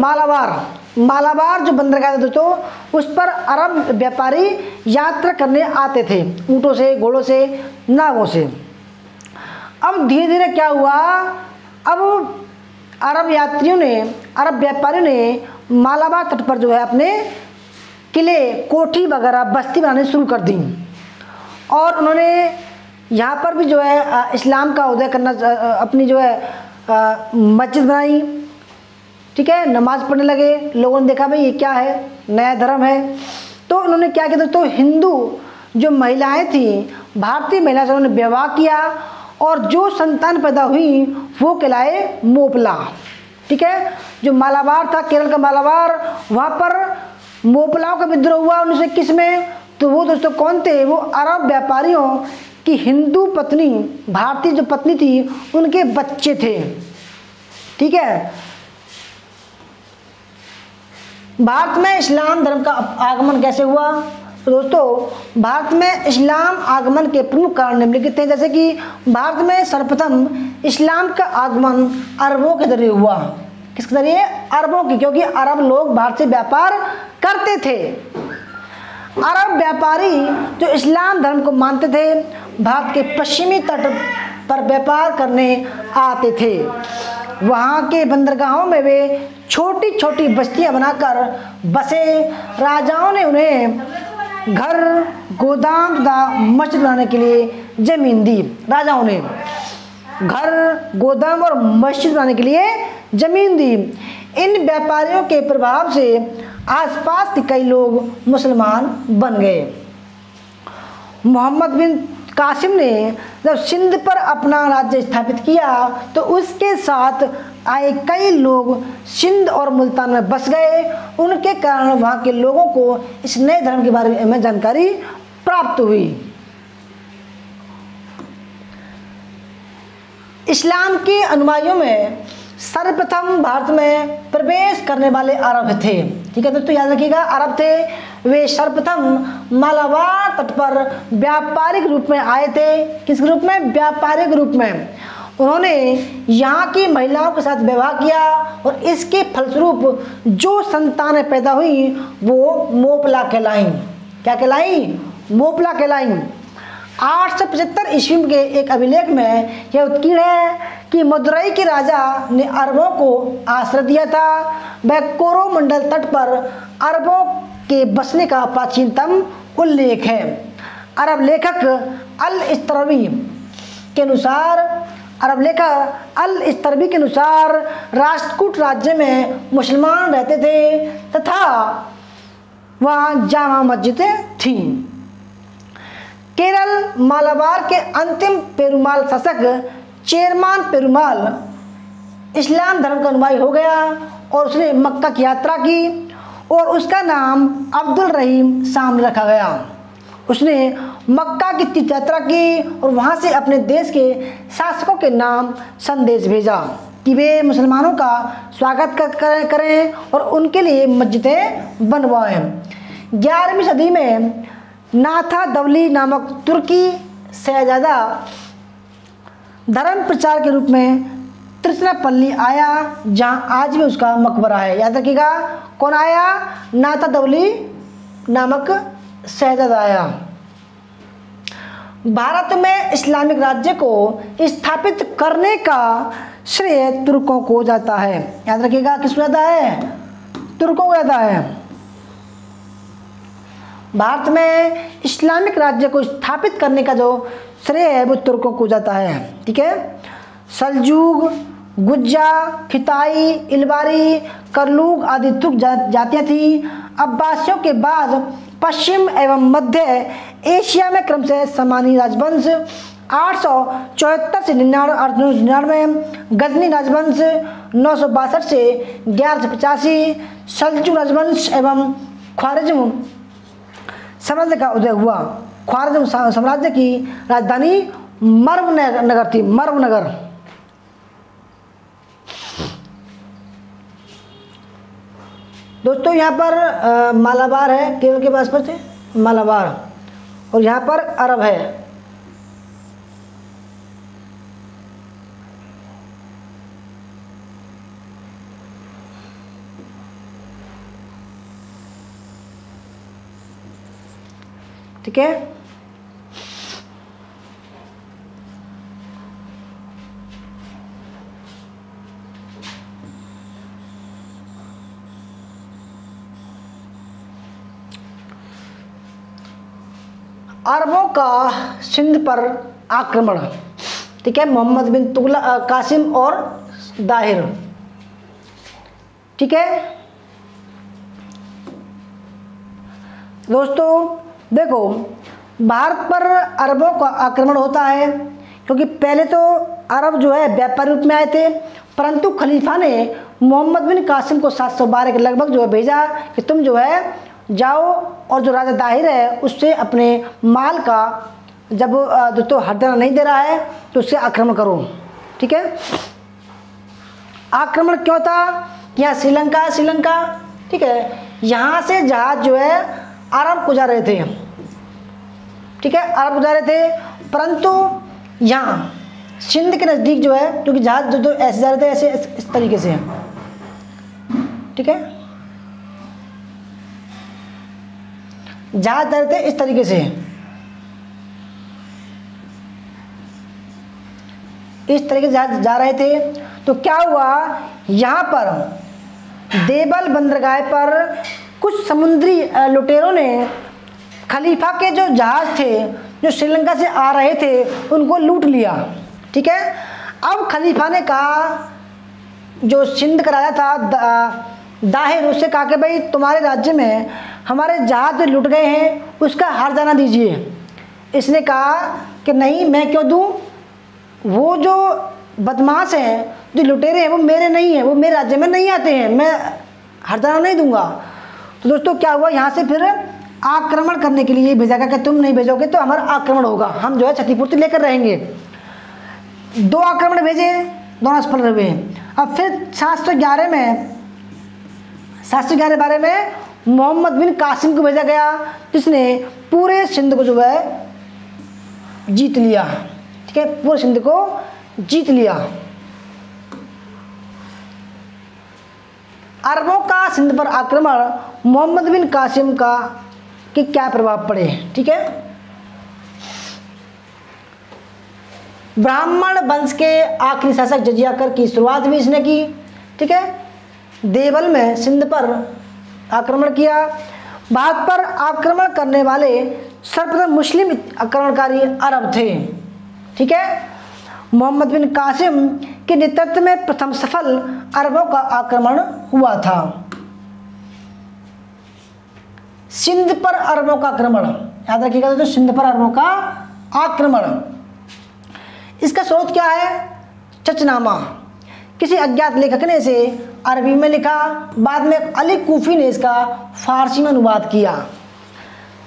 मालाबार जो बंदरगाह थे दोस्तों, उस पर अरब व्यापारी यात्रा करने आते थे, ऊँटों से, घोड़ों से, नावों से। अब धीरे धीरे क्या हुआ, अब अरब व्यापारियों ने मालाबार तट पर जो है अपने किले, कोठी वगैरह, बस्ती बनाने शुरू कर दी और उन्होंने यहाँ पर भी जो है इस्लाम का उदय करना, अपनी जो है मस्जिद बनाई। ठीक है, नमाज पढ़ने लगे। लोगों ने देखा भाई ये क्या है, नया धर्म है, तो उन्होंने क्या किया दोस्तों, हिंदू जो महिलाएं थी, भारतीय महिला से उन्होंने विवाह किया और जो संतान पैदा हुई वो कहलाए मोपला। ठीक है, जो मालाबार था, केरल का मालाबार, वहाँ पर मोपलाओं का विद्रोह हुआ 1921 में। तो वो दोस्तों कौन थे, वो अरब व्यापारियों की हिंदू पत्नी, भारतीय जो पत्नी थी, उनके बच्चे थे। ठीक है, भारत में इस्लाम धर्म का आगमन कैसे हुआ। तो दोस्तों भारत में इस्लाम आगमन के प्रमुख कारण निम्नलिखित हैं, जैसे कि भारत में सर्वप्रथम इस्लाम का आगमन अरबों के जरिए हुआ। किसके जरिए, अरबों की, क्योंकि अरब लोग भारत से व्यापार करते थे। अरब व्यापारी जो इस्लाम धर्म को मानते थे, भारत के पश्चिमी तट पर व्यापार करने आते थे। वहाँ के बंदरगाहों में वे छोटी छोटी बस्तियां बनाकर बसे। राजाओं ने उन्हें घर, गोदाम तथा मस्जिद बनाने के लिए जमीन दी। राजाओं ने घर, गोदाम और मस्जिद बनाने के लिए जमीन दी। इन व्यापारियों के प्रभाव से आसपास के कई लोग मुसलमान बन गए। मोहम्मद बिन कासिम ने जब सिंध पर अपना राज्य स्थापित किया तो उसके साथ आए कई लोग सिंध और मुल्तान में बस गए। उनके कारण वहाँ के लोगों को इस नए धर्म के बारे में जानकारी प्राप्त हुई। इस्लाम के अनुयायियों में सर्वप्रथम भारत में प्रवेश करने वाले अरब थे। ठीक है दोस्तों, याद रखिएगा, अरब थे। वे सर्वप्रथम मालाबार तट पर व्यापारिक रूप में आए थे। किस रूप में? व्यापारिक रूप में। उन्होंने यहाँ की महिलाओं के साथ विवाह किया और इसके फलस्वरूप जो संतानें पैदा हुई वो मोपला कहलाई। क्या कहलाई? मोपला कहलाई। 875 ईस्वी के एक अभिलेख में यह उत्कीर्ण है कि मदुरई के राजा ने अरबों को आश्रय दिया था। वह कोरोमंडल तट पर अरबों के बसने का प्राचीनतम उल्लेख है। अरब लेखक अल-इस्तरबी के अनुसार राष्ट्रकूट राज्य में मुसलमान रहते थे तथा वहाँ जामा मस्जिदें थीं। केरल मालाबार के अंतिम पेरुमाल शासक चेरमान पेरुमाल इस्लाम धर्म का अनुयायी हो गया और उसने मक्का की यात्रा की और उसका नाम अब्दुल रहीम शामिल रखा गया। उसने मक्का की तीर्थ यात्रा की और वहाँ से अपने देश के शासकों के नाम संदेश भेजा कि वे मुसलमानों का स्वागत करें और उनके लिए मस्जिदें बनवाएं। 11वीं सदी में नाथा दवली नामक तुर्की शहजादा धर्म प्रचार के रूप में त्रिचनापल्ली आया, जहां आज भी उसका मकबरा है। याद रखिएगा, कौन आया? नाथा दवली नामक शहजादा आया। भारत में इस्लामिक राज्य को स्थापित करने का श्रेय तुर्कों को जाता है। याद रखिएगा, किसको जाता है? तुर्कों को जाता है। भारत में इस्लामिक राज्य को स्थापित करने का जो श्रेय है वो तुर्कों को जाता है। ठीक है, सल्जूक, गुज्जा, खिताई, इलबारी, करलूक आदि तुर्क जातियाँ थीं। अब्बासियों के बाद पश्चिम एवं मध्य एशिया में क्रमशः सामानी राजवंश 874 से 899, गजनी राजवंश 962 से 1185, सल्जूक राजवंश एवं ख्वारिज्म साम्राज्य का उदय हुआ। ख्वारिज्म साम्राज्य की राजधानी मर्व नगर थी। मर्व नगर। दोस्तों यहाँ पर मालाबार है, केरल के पास पर थे मालाबार, और यहाँ पर अरब है। ठीक है, अरबों का सिंध पर आक्रमण। ठीक है, मोहम्मद बिन तुगलक, कासिम और दाहिर। ठीक है दोस्तों, देखो भारत पर अरबों का आक्रमण होता है क्योंकि पहले तो अरब जो है व्यापारी रूप में आए थे, परंतु खलीफा ने मोहम्मद बिन कासिम को 712 के लगभग जो है भेजा कि तुम जो है जाओ और जो राजा दाहिर है उससे अपने माल का जब दोस्तों हरदना नहीं दे रहा है तो उससे आक्रमण करो। ठीक है, आक्रमण क्यों था? यहाँ श्रीलंका। ठीक है, यहाँ से जहाज जो है अरब को जा रहे थे। ठीक है, अरब को जा रहे थे, परंतु यहाँ सिंध के नज़दीक जो है, क्योंकि जहाज जो ऐसे जा रहे थे, ऐसे इस तरीके से। ठीक है, जहाज जा रहे थे इस तरीके से, इस तरीके से जहाज जा रहे थे। तो क्या हुआ, यहाँ पर देवल बंदरगाह पर कुछ समुद्री लुटेरों ने खलीफा के जो जहाज थे जो श्रीलंका से आ रहे थे उनको लूट लिया। ठीक है, अब खलीफा ने कहा, जो सिंध का राजा था दाहिर, उससे कहा कि भाई तुम्हारे राज्य में हमारे जहाज लूट गए हैं, उसका हर्जाना दीजिए। इसने कहा कि नहीं, मैं क्यों दूं? वो जो बदमाश हैं, जो लुटेरे हैं, वो मेरे नहीं हैं, वो मेरे राज्य में नहीं आते हैं, मैं हर्जाना नहीं दूंगा। तो दोस्तों क्या हुआ, यहाँ से फिर आक्रमण करने के लिए भेजा गया कि तुम नहीं भेजोगे तो हमारा आक्रमण होगा, हम जो है क्षतिपूर्ति लेकर रहेंगे। 2 आक्रमण भेजे, दोनों सफल रहे। अब फिर 711 बारे में मोहम्मद बिन कासिम को भेजा गया, जिसने पूरे सिंध को जो है जीत लिया। ठीक है, पूरे सिंध को जीत लिया। अरबों का सिंध पर आक्रमण, मोहम्मद बिन कासिम का के क्या प्रभाव पड़े। ठीक है, ब्राह्मण वंश के आखिरी शासक जजिया कर की शुरुआत भी इसने की। ठीक है, देवल में सिंध पर आक्रमण किया। भारत पर आक्रमण करने वाले सर्वप्रथम मुस्लिम आक्रमणकारी अरब थे। ठीक है, मोहम्मद बिन कासिम के नेतृत्व में प्रथम सफल अरबों का आक्रमण हुआ था। सिंध पर अरबों का आक्रमण, याद रखिएगा दोस्तों, सिंध पर अरबों का आक्रमण। इसका स्रोत क्या है? चचनामा, किसी अज्ञात लेखक ने इसे अरबी में लिखा, बाद में अली कूफी ने इसका फारसी में अनुवाद किया।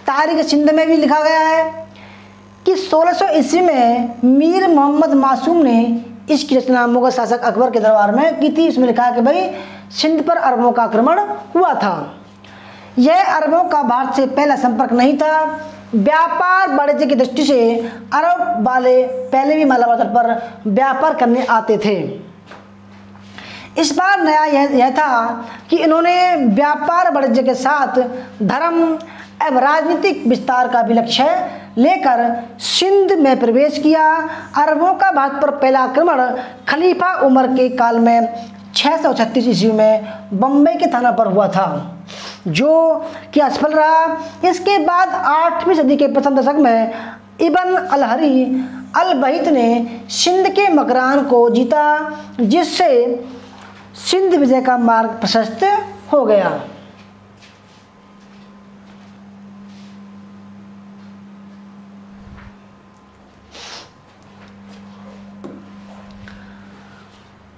तारीख सिंध में भी लिखा गया है कि 1600 ईस्वी में मीर मोहम्मद मासूम ने इसकी रचना मुगल शासक अकबर के दरबार में की थी। इसमें लिखा है कि भाई सिंध पर अरबों का आक्रमण हुआ था। यह अरबों का भारत से पहला संपर्क नहीं था। व्यापार वाणिज्य की दृष्टि से अरब वाले पहले भी मालाबार तट पर व्यापार करने आते थे। इस बार नया यह था कि इन्होंने व्यापार वाणिज्य के साथ धर्म एवं राजनीतिक विस्तार का भी लक्ष्य लेकर सिंध में प्रवेश किया। अरबों का भारत पर पहला आक्रमण खलीफा उमर के काल में 636 ईस्वी में बम्बई के थाना पर हुआ था, जो कि असफल रहा। इसके बाद 8वीं सदी के प्रथम दशक में इब्न अल-हरी अल-बहीत ने सिंध के मकरान को जीता, जिससे सिंध विजय का मार्ग प्रशस्त हो गया।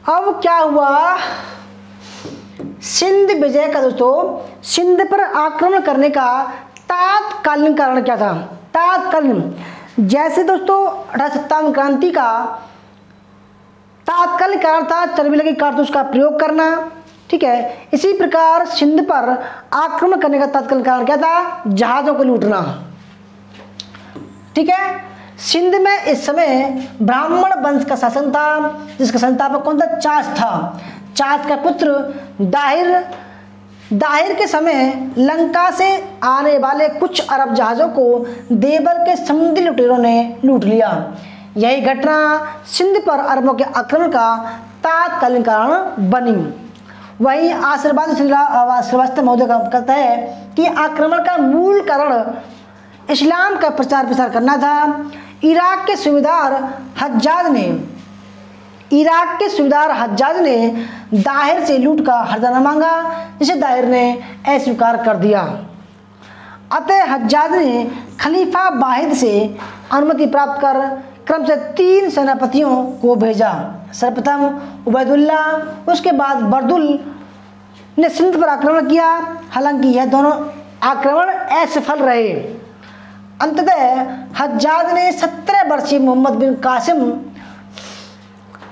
अब क्या हुआ? सिंध विजय का दोस्तों, सिंध पर आक्रमण करने का तात्कालीन कारण क्या था? तात्कालीन, जैसे दोस्तों 1857 क्रांति का तात्कालिक कारण था चरबी लगी कारतूस का प्रयोग करना। ठीक है, इसी प्रकार सिंध पर आक्रमण करने का तात्कालिक कारण क्या था? जहाजों को लूटना। ठीक है, सिंध में इस समय ब्राह्मण वंश का शासन था, जिसका संस्थापक कौन था? चाच था। चाच का पुत्र दाहिर के समय लंका से आने वाले कुछ अरब जहाज़ों को देवल के समुद्री लुटेरों ने लूट लिया। यही घटना सिंध पर अरबों के आक्रमण का तात्कालिक कारण बनी। वहीं आशीर्वाद श्रीवास्तव महोदय का कहता है कि आक्रमण का मूल कारण इस्लाम का प्रचार प्रसार करना था। इराक के सूबेदार हज्जाज ने दाहिर से लूट का हर्जाना मांगा, जिसे दाहिर ने अस्वीकार कर दिया। अतः हज्जाज ने खलीफा वाहिद से अनुमति प्राप्त कर क्रम से 3 सेनापतियों को भेजा। सर्वप्रथम उबैदुल्ला, उसके बाद बरदुल ने सिंध पर आक्रमण किया। हालांकि यह दोनों आक्रमण असफल रहे। अंततः हज्जाज ने 17 वर्षीय मोहम्मद बिन कासिम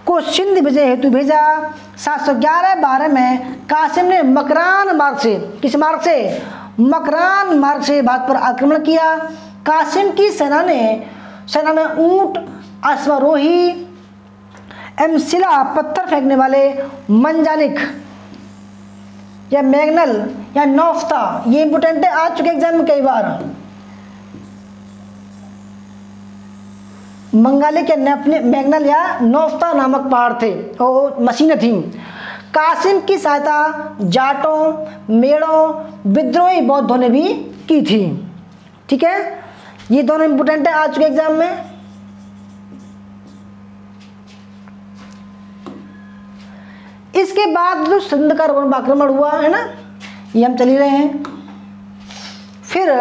को सिंध विजय हेतु भेजा। 711-12 में कासिम ने मकरान मार्ग से, किस मार्ग से? मकरान मार्ग से भारत पर आक्रमण किया। कासिम की सेना में ऊंट, अश्वारोही एवं शिला पत्थर फेंकने वाले मंजानिक या मैग्नल या नौफ्ता, ये इंपोर्टेंट है, आ चुके एग्जाम में कई बार। मंगालिक या मैग्नल या नौफ्ता नामक पहाड़ थे और मशीनें थीं। कासिम की सहायता जाटों, मेड़ों, विद्रोही बौद्धों ने भी की थी। ठीक है, ये दोनों इंपोर्टेंट है, आ चुके एग्जाम में। इसके बाद जो सिंध का आक्रमण हुआ है ना, ये हम चल ही रहे हैं। फिर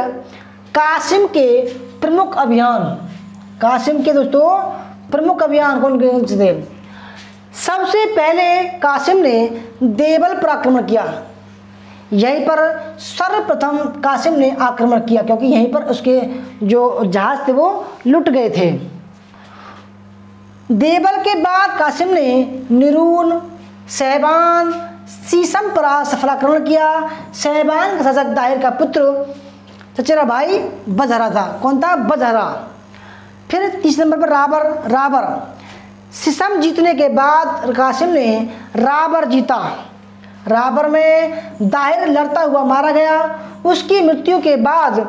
कासिम के प्रमुख अभियान, कासिम के दोस्तों प्रमुख अभियान कौन कौन से थे? सबसे पहले कासिम ने देवल पर आक्रमण किया। यहीं पर सर्वप्रथम कासिम ने आक्रमण किया, क्योंकि यहीं पर उसके जो जहाज थे वो लुट गए थे। देवल के बाद कासिम ने निरून, सहबान, शीशम पर सफलाक्रमण किया। सहबान का शासक दाहिर का पुत्र चचेरा भाई बजहरा था। कौन था? बजहरा। फिर तीसरे नंबर पर राबर। शीशम जीतने के बाद कासिम ने राबर जीता। राबर में दाहिर लड़ता हुआ मारा गया। उसकी मृत्यु के बाद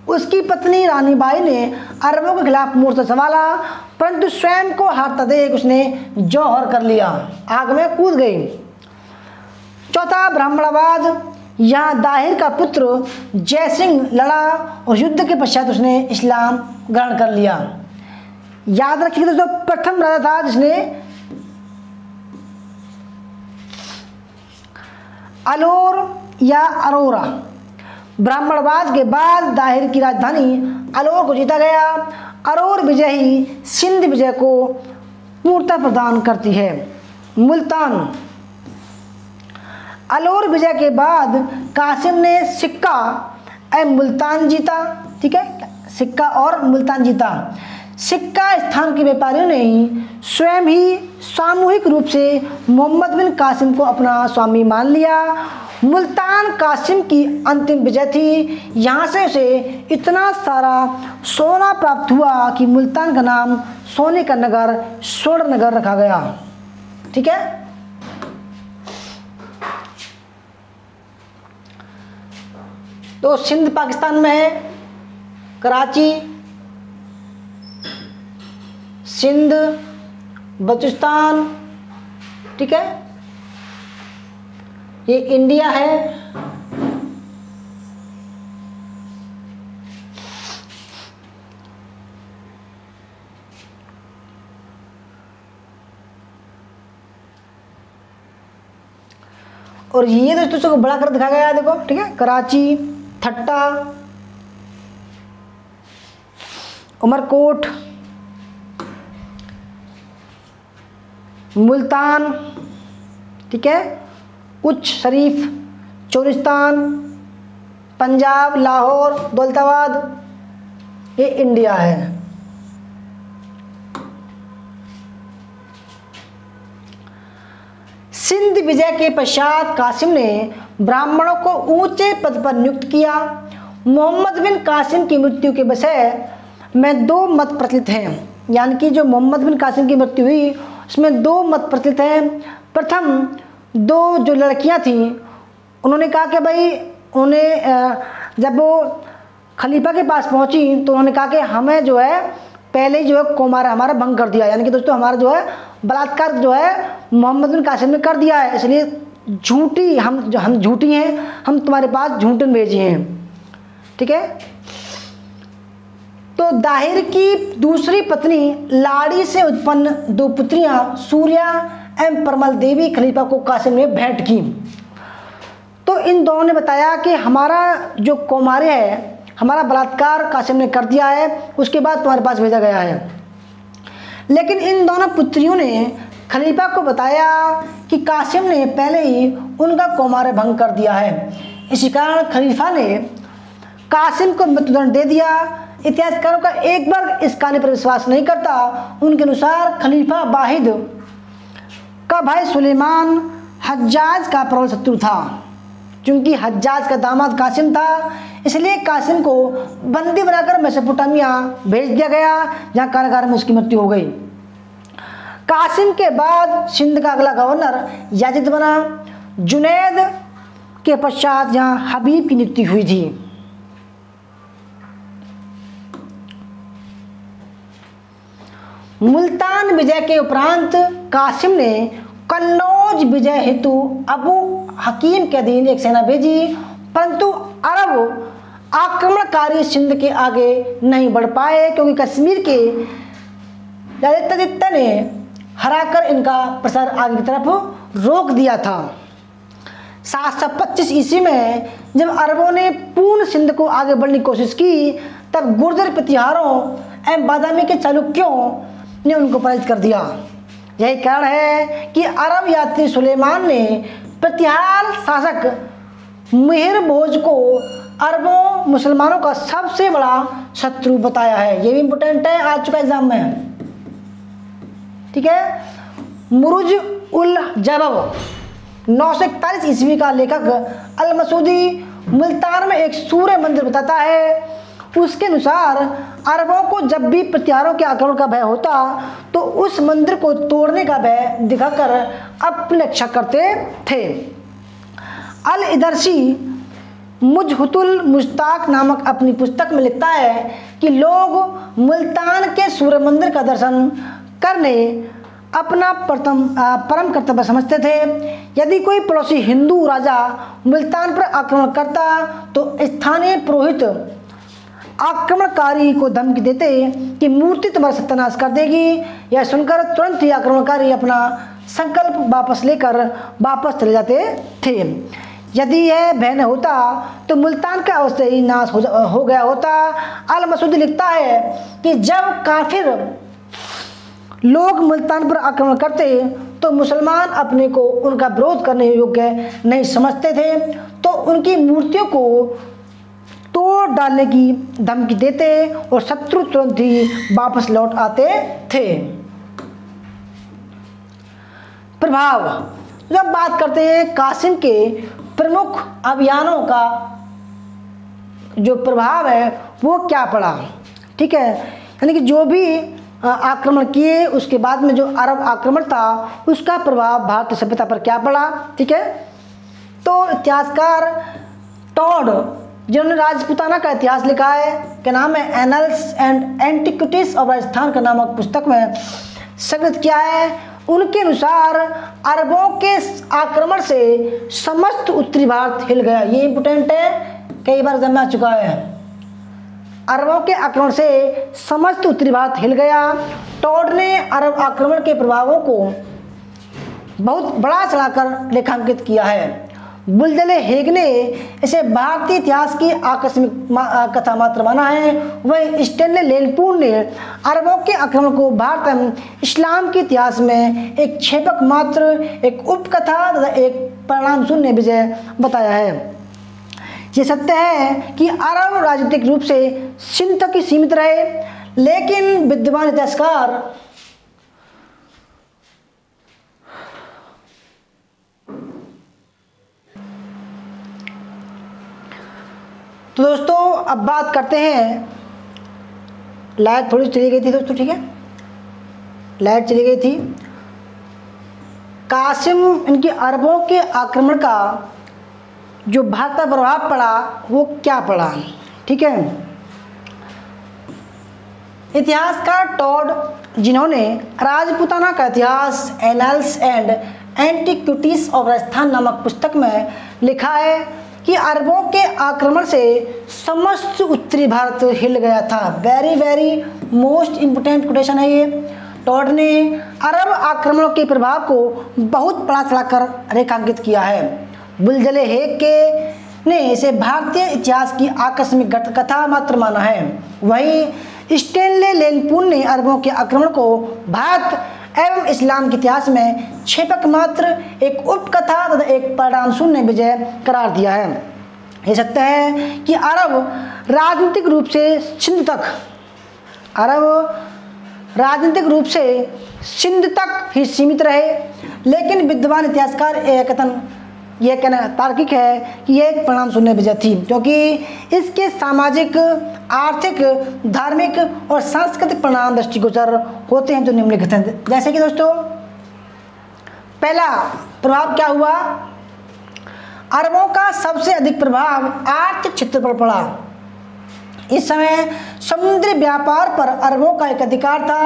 उसकी पत्नी रानी बाई ने अरबों के खिलाफ मोर्चा संभाला, परंतु स्वयं को हारता देख उसने जौहर कर लिया, आग में कूद गई। चौथा, ब्राह्मणवाद। यहाँ दाहिर का पुत्र जयसिंह लड़ा और युद्ध के पश्चात उसने इस्लाम ग्रहण कर लिया। याद रखिए दोस्तों, प्रथम राजा था जिसने अलोर या अरोरा। ब्राह्मणवाद के बाद दाहिर की राजधानी अलोर को जीता गया। अरोर विजय ही सिंध विजय को पूर्णता प्रदान करती है। मुल्तान। अलोर विजय के बाद कासिम ने सिक्का एवं मुल्तान जीता। ठीक है, सिक्का और मुल्तान जीता। सिक्का स्थान के व्यापारियों ने ही स्वयं ही सामूहिक रूप से मोहम्मद बिन कासिम को अपना स्वामी मान लिया। मुल्तान कासिम की अंतिम विजय थी। यहाँ से उसे इतना सारा सोना प्राप्त हुआ कि मुल्तान का नाम सोने का नगर, स्वर्ण नगर रखा गया। ठीक है, तो सिंध पाकिस्तान में है, कराची, सिंध, बलूचिस्तान। ठीक है, ये इंडिया है। और ये दोस्तों को बड़ा कर दिखाया गया है, देखो। ठीक है, कराची, ठट्टा, उमरकोट, मुल्तान, ठीक है, उच्च शरीफ, चोरिस्तान, पंजाब, लाहौर, दौलताबाद, ये इंडिया है। सिंध विजय के पश्चात कासिम ने ब्राह्मणों को ऊंचे पद पर नियुक्त किया। मोहम्मद बिन कासिम की मृत्यु के विषय में दो मत प्रचलित हैं, यानी कि जो मोहम्मद बिन कासिम की मृत्यु हुई उसमें दो मत प्रचलित हैं। प्रथम, दो जो लड़कियां थीं उन्होंने कहा कि भाई उन्हें जब वो खलीफा के पास पहुंची तो उन्होंने कहा कि हमें जो है पहले जो है कौमारा हमारा भंग कर दिया, यानी कि दोस्तों हमारा जो है बलात्कार जो है मोहम्मद बिन कासिम ने कर दिया है, इसलिए झूठी हम झूठी हैं, हम तुम्हारे पास झूठन भेजे हैं। ठीक है, तो दाहिर की दूसरी पत्नी लाड़ी से उत्पन्न दो पुत्रियां सूर्या एवं परमल देवी खलीफा को कासिम ने भेंट की। तो इन दोनों ने बताया कि हमारा जो कौमार्य है, हमारा बलात्कार कासिम ने कर दिया है, उसके बाद तुम्हारे पास भेजा गया है। लेकिन इन दोनों पुत्रियों ने खलीफा को बताया कि कासिम ने पहले ही उनका कौमार्य भंग कर दिया है। इसी कारण खलीफा ने कासिम को मृत्युदंड दे दिया। इतिहासकारों का एक वर्ग इस कहानी पर विश्वास नहीं करता। उनके अनुसार खलीफा वाहिद का भाई सुलेमान हज्जाज का प्रबल शत्रु था। क्योंकि हज्जाज का दामाद कासिम था, इसलिए कासिम को बंदी बनाकर मेसोपोटामिया भेज दिया गया, जहाँ कारागार में उसकी मृत्यु हो गई। कासिम के बाद सिंध का अगला गवर्नर याजिद बना। जुनैद के पश्चात यहाँ हबीब की नियुक्ति हुई थी। मुल्तान विजय के उपरांत कासिम ने कन्नौज विजय हेतु अबू हकीम के अधीन एक सेना भेजी, परंतु अरब आक्रमणकारी सिंध के आगे नहीं बढ़ पाए, क्योंकि कश्मीर के याजिद ने हराकर इनका प्रसार आगे की तरफ रोक दिया था। 725 ईस्वी में जब अरबों ने पूर्ण सिंध को आगे बढ़ने की कोशिश की, तब गुर्जर प्रतिहारों एवं बादामी के चालुक्यों ने उनको पराजित कर दिया। यही कारण है कि अरब यात्री सुलेमान ने प्रतिहार शासक मिहिर भोज को अरबों मुसलमानों का सबसे बड़ा शत्रु बताया है। ये भी इंपोर्टेंट है, आ चुका एग्जाम में। ठीक है। मुरुज उल जबब 941 ईस्वी का लेखक अल मसूदी मुल्तान में एक सूर्य मंदिर बताता है। उसके अनुसार अरबों को जब भी प्रत्यारों के आक्रमण का भय होता तो उस मंदिर को तोड़ने का भय दिखाकर अपनी रक्षा करते थे। अल इदरसी मुजहुतुल मुश्ताक नामक अपनी पुस्तक में लिखता है कि लोग मुल्तान के सूर्य मंदिर का दर्शन करने अपना परम कर्तव्य समझते थे। यदि कोई पड़ोसी हिंदू राजा मुल्तान पर आक्रमण करता तो स्थानीय पुरोहित आक्रमणकारी को धमकी देते कि मूर्ति तुम्हारा सत्यानाश कर देगी। यह सुनकर तुरंत ही आक्रमणकारी अपना संकल्प वापस लेकर वापस चले जाते थे। यदि यह भय न होता तो मुल्तान का अवश्य ही नाश हो गया होता। अल मसूदी लिखता है कि जब काफिर लोग मुल्तान पर आक्रमण करते तो मुसलमान अपने को उनका विरोध करने योग्य नहीं समझते थे, तो उनकी मूर्तियों को तोड़ डालने की धमकी देते और शत्रु तुरंत ही वापस लौट आते थे। प्रभाव, जब बात करते हैं कासिम के प्रमुख अभियानों का जो प्रभाव है वो क्या पड़ा, ठीक है, यानी कि जो भी आक्रमण किए उसके बाद में जो अरब आक्रमण था उसका प्रभाव भारतीय सभ्यता पर क्या पड़ा, ठीक है। तो इतिहासकार टॉड जिन्होंने राजपूताना का इतिहास लिखा है, क्या नाम है, annuls and antiquities of Rajasthan का नामक पुस्तक में संकलित किया है, उनके अनुसार अरबों के आक्रमण से समस्त उत्तरी भारत हिल गया। ये इंपोर्टेंट है, कई बार एग्जाम में आ चुका है। अरबों के आक्रमण से समस्त उत्तरी भारत हिल गया। टॉड ने अरब आक्रमण के प्रभावों को बहुत बड़ा चढ़ाकर रेखांकित किया है। बुलजले हेग ने इसे भारतीय इतिहास की आकस्मिक कथा मात्र माना है। वही स्टेनले लेलपूल ने अरबों के आक्रमण को भारत एवं इस्लाम के इतिहास में एक छेपक मात्र, एक उपकथा तथा एक परिणाम शून्य विजय बताया है। ये सत्य है कि अरब राजनीतिक रूप से सिंध तक ही सीमित रहे, लेकिन विद्वान इतिहासकार तो दोस्तों अब बात करते हैं, लाइट थोड़ी चली गई थी दोस्तों, ठीक है, लाइट चली गई थी। कासिम इनके अरबों के आक्रमण का जो भारत पर प्रभाव पड़ा वो क्या पड़ा, ठीक है। इतिहासकार टॉड जिन्होंने राजपूताना का इतिहास annuls and antiquities of Rajasthan नामक पुस्तक में लिखा है कि अरबों के आक्रमण से समस्त उत्तरी भारत हिल गया था। Very very most important quotation है ये। टॉड ने अरब आक्रमणों के प्रभाव को बहुत बड़ा चढ़ाकर रेखांकित किया है। बुलजले हेग के ने इसे भारतीय इतिहास की आकस्मिक कथा मात्र माना है। वही स्टेनले लेलपूल ने अरबों के आक्रमण को भारत एवं इस्लाम के इतिहास में छेपक मात्र, एक उपकथा तथा एक परिणाम शून्य विजय करार दिया है। ये सत्य है कि अरब राजनीतिक रूप से सिंध तक ही सीमित रहे, लेकिन विद्वान इतिहासकार यह कहना तार्किक है कि यह एक परिणाम शून्य विजय थी, क्योंकि इसके सामाजिक, आर्थिक, धार्मिक और सांस्कृतिक परिणाम दृष्टिगोचर होते हैं जो निम्नलिखित हैं। जैसे कि दोस्तों पहला प्रभाव क्या हुआ, अरबों का सबसे अधिक प्रभाव आर्थिक क्षेत्र पर पड़ा। इस समय समुद्री व्यापार पर अरबों का एक अधिकार था।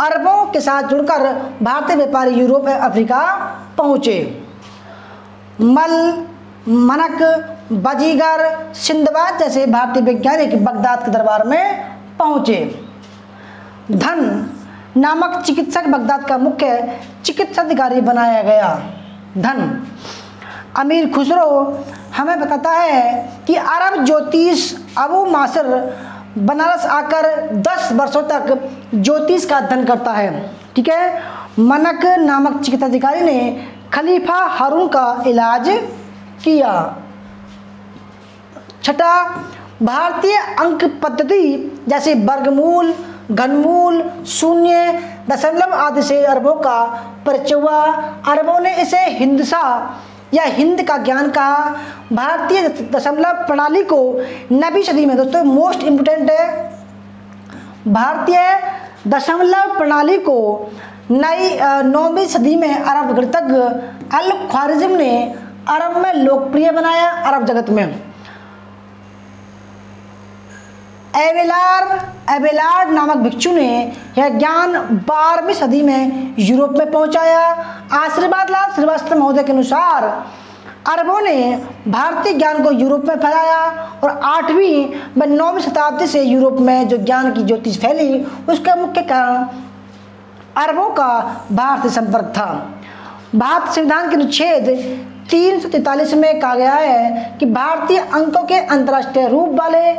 अरबों के साथ जुड़कर भारतीय व्यापारी यूरोप और अफ्रीका पहुंचे। मल, मनक, बाजीगर, सिंधबाद जैसे भारतीय वैज्ञानिक बगदाद के दरबार में पहुंचे। धन नामक चिकित्सक बगदाद का मुख्य चिकित्सा अधिकारी बनाया गया। धन अमीर खुसरो हमें बताता है कि अरब ज्योतिष अबू मासिर बनारस आकर 10 वर्षों तक ज्योतिष का अध्ययन करता है, ठीक है। मनक नामक चिकित्सा अधिकारी ने खलीफा हारून का इलाज किया। छठा, भारतीय अंक पद्धति जैसे वर्गमूल, घनमूल, शून्य, दशमलव आदि से अरबों का परिचय हुआ। अरबों ने इसे हिंदसा या हिंद का ज्ञान कहा। भारतीय दशमलव प्रणाली को 9वीं सदी में, दोस्तों मोस्ट इम्पोर्टेंट है, भारतीय दशमलव प्रणाली को 9वीं सदी में अरब गणितज्ञ अल ख्वारिज़्म ने अरब में लोकप्रिय बनाया। अरब जगत में एवेलार्ड नामक भिक्षु ने यह ज्ञान 12वीं सदी में यूरोप में पहुंचाया। आशीर्वाद लाल श्रीवास्तव महोदय के अनुसार अरबों ने भारतीय ज्ञान को यूरोप में फैलाया और 8वीं व 9वीं शताब्दी से यूरोप में जो ज्ञान की ज्योति फैली उसका मुख्य कारण अरबों का भारत से संपर्क था। भारत संविधान के अनुच्छेद 343 में कहा गया है कि भारतीय अंकों के अंतर्राष्ट्रीय रूप वाले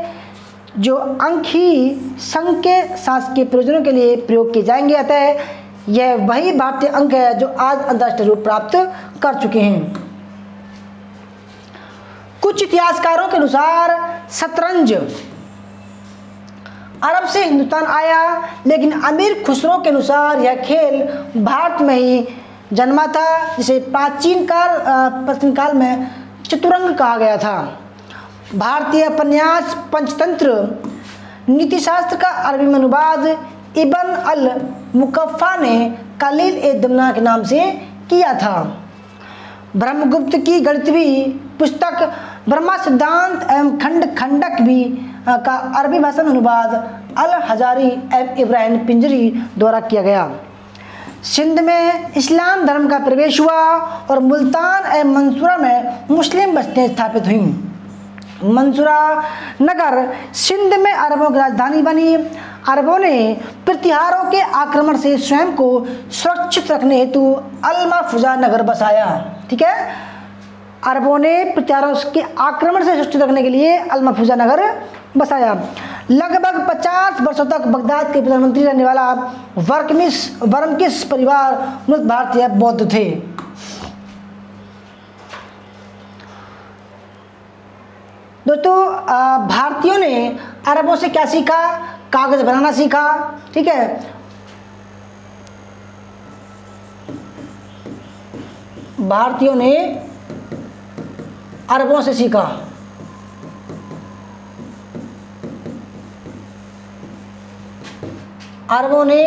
जो अंक ही संघ के शासकीय प्रयोजनों के लिए प्रयोग किए जाएंगे। अतः यह वही भारतीय अंक है जो आज अंतर्राष्ट्रीय रूप प्राप्त कर चुके हैं। कुछ इतिहासकारों के अनुसार शतरंज अरब से हिंदुस्तान आया, लेकिन अमीर खुसरो के अनुसार यह खेल भारत में ही जन्मा था, जिसे प्राचीन काल में चतुरंग कहा गया था। भारतीय उपन्यास पंचतंत्र नीतिशास्त्र का अरबी में अनुवाद इब्न अल मुकफ़ा ने कलील ए दमना के नाम से किया था। ब्रह्मगुप्त की गणितवी पुस्तक ब्रह्मा सिद्धांत एवं खंडक भी का अरबी भाषा में अनुवाद अल हजारी एवं इब्राहिम पिंजरी द्वारा किया गया। सिंध में इस्लाम धर्म का प्रवेश हुआ और मुल्तान एवं मंसूरा में मुस्लिम बस्तियां स्थापित हुईं। मंसूरा नगर सिंध में अरबों की राजधानी बनी। अरबों ने प्रतिहारों के आक्रमण से स्वयं को सुरक्षित रखने हेतु अल महफूजा नगर बसाया। ठीक है, अरबों ने प्रतिहारों के आक्रमण से सुरक्षित रखने के लिए अल महफूजा नगर बसाया। लगभग 50 वर्षों तक बगदाद के प्रधानमंत्री रहने वाला वर्मकिस परिवार मूल भारतीय बौद्ध थे। दोस्तों भारतीयों ने अरबों से क्या सीखा? कागज बनाना सीखा। ठीक है, भारतीयों ने अरबों से सीखा। अरबों ने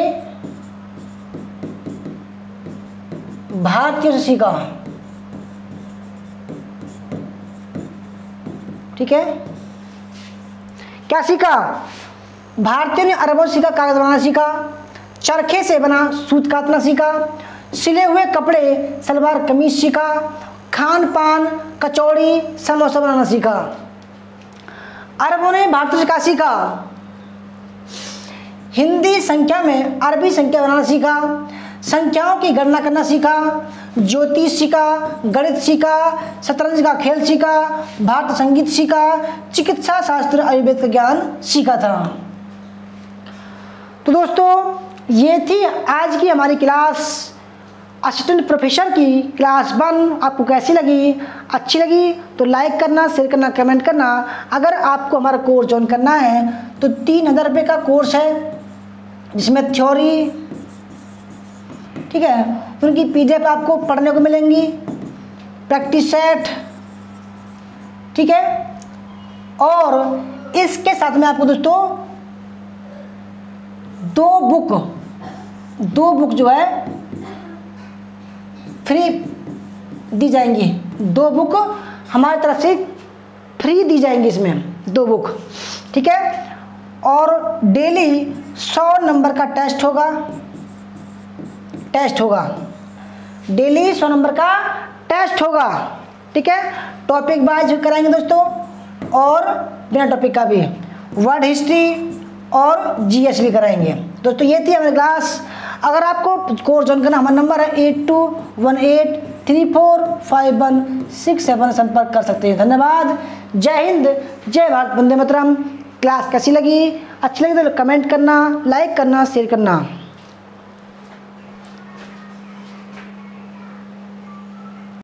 भारतीयों से सीखा। ठीक है, क्या सीखा? भारतीयों ने अरबों से सीखा कागज बनाना सीखा, चरखे से बना सूत काटना सीखा, सिले हुए कपड़े सलवार कमीज सीखा, खान पान कचौड़ी समोसा बनाना सीखा। अरबों ने भारतीयों से क्या सीखा? हिंदी संख्या में अरबी संख्या बनाना सीखा, संख्याओं की गणना करना सीखा, ज्योतिष सीखा, गणित सीखा, शतरंज का खेल सीखा, भारतीय संगीत सीखा, चिकित्सा शास्त्र आयुर्वेद का ज्ञान सीखा था। तो दोस्तों ये थी आज की हमारी क्लास, असिस्टेंट प्रोफेसर की क्लास 1। आपको कैसी लगी? अच्छी लगी तो लाइक करना, शेयर करना, कमेंट करना। अगर आपको हमारा कोर्स ज्वाइन करना है तो 3000 रुपये का कोर्स है, जिसमें थ्योरी, ठीक है, उनकी PDF आपको पढ़ने को मिलेंगी, प्रैक्टिस सेट, ठीक है, और इसके साथ में आपको दोस्तों दो बुक जो है फ्री दी जाएंगी। 2 बुक हमारी तरफ से फ्री दी जाएंगी, इसमें 2 बुक। ठीक है, और डेली 100 नंबर का टेस्ट होगा, डेली 100 नंबर का टेस्ट होगा। ठीक है, टॉपिक वाइज कराएंगे दोस्तों, और बिना टॉपिक का भी वर्ड हिस्ट्री और GS भी कराएंगे। दोस्तों ये थी हमारी क्लास। अगर आपको कोर्स ज्वाइन करना, हमारा नंबर है 8218345167, संपर्क कर सकते हैं। धन्यवाद। जय हिंद, जय भारत, वंदे मातरम। क्लास कैसी लगी? अच्छी लगी तो कमेंट करना, लाइक करना, शेयर करना।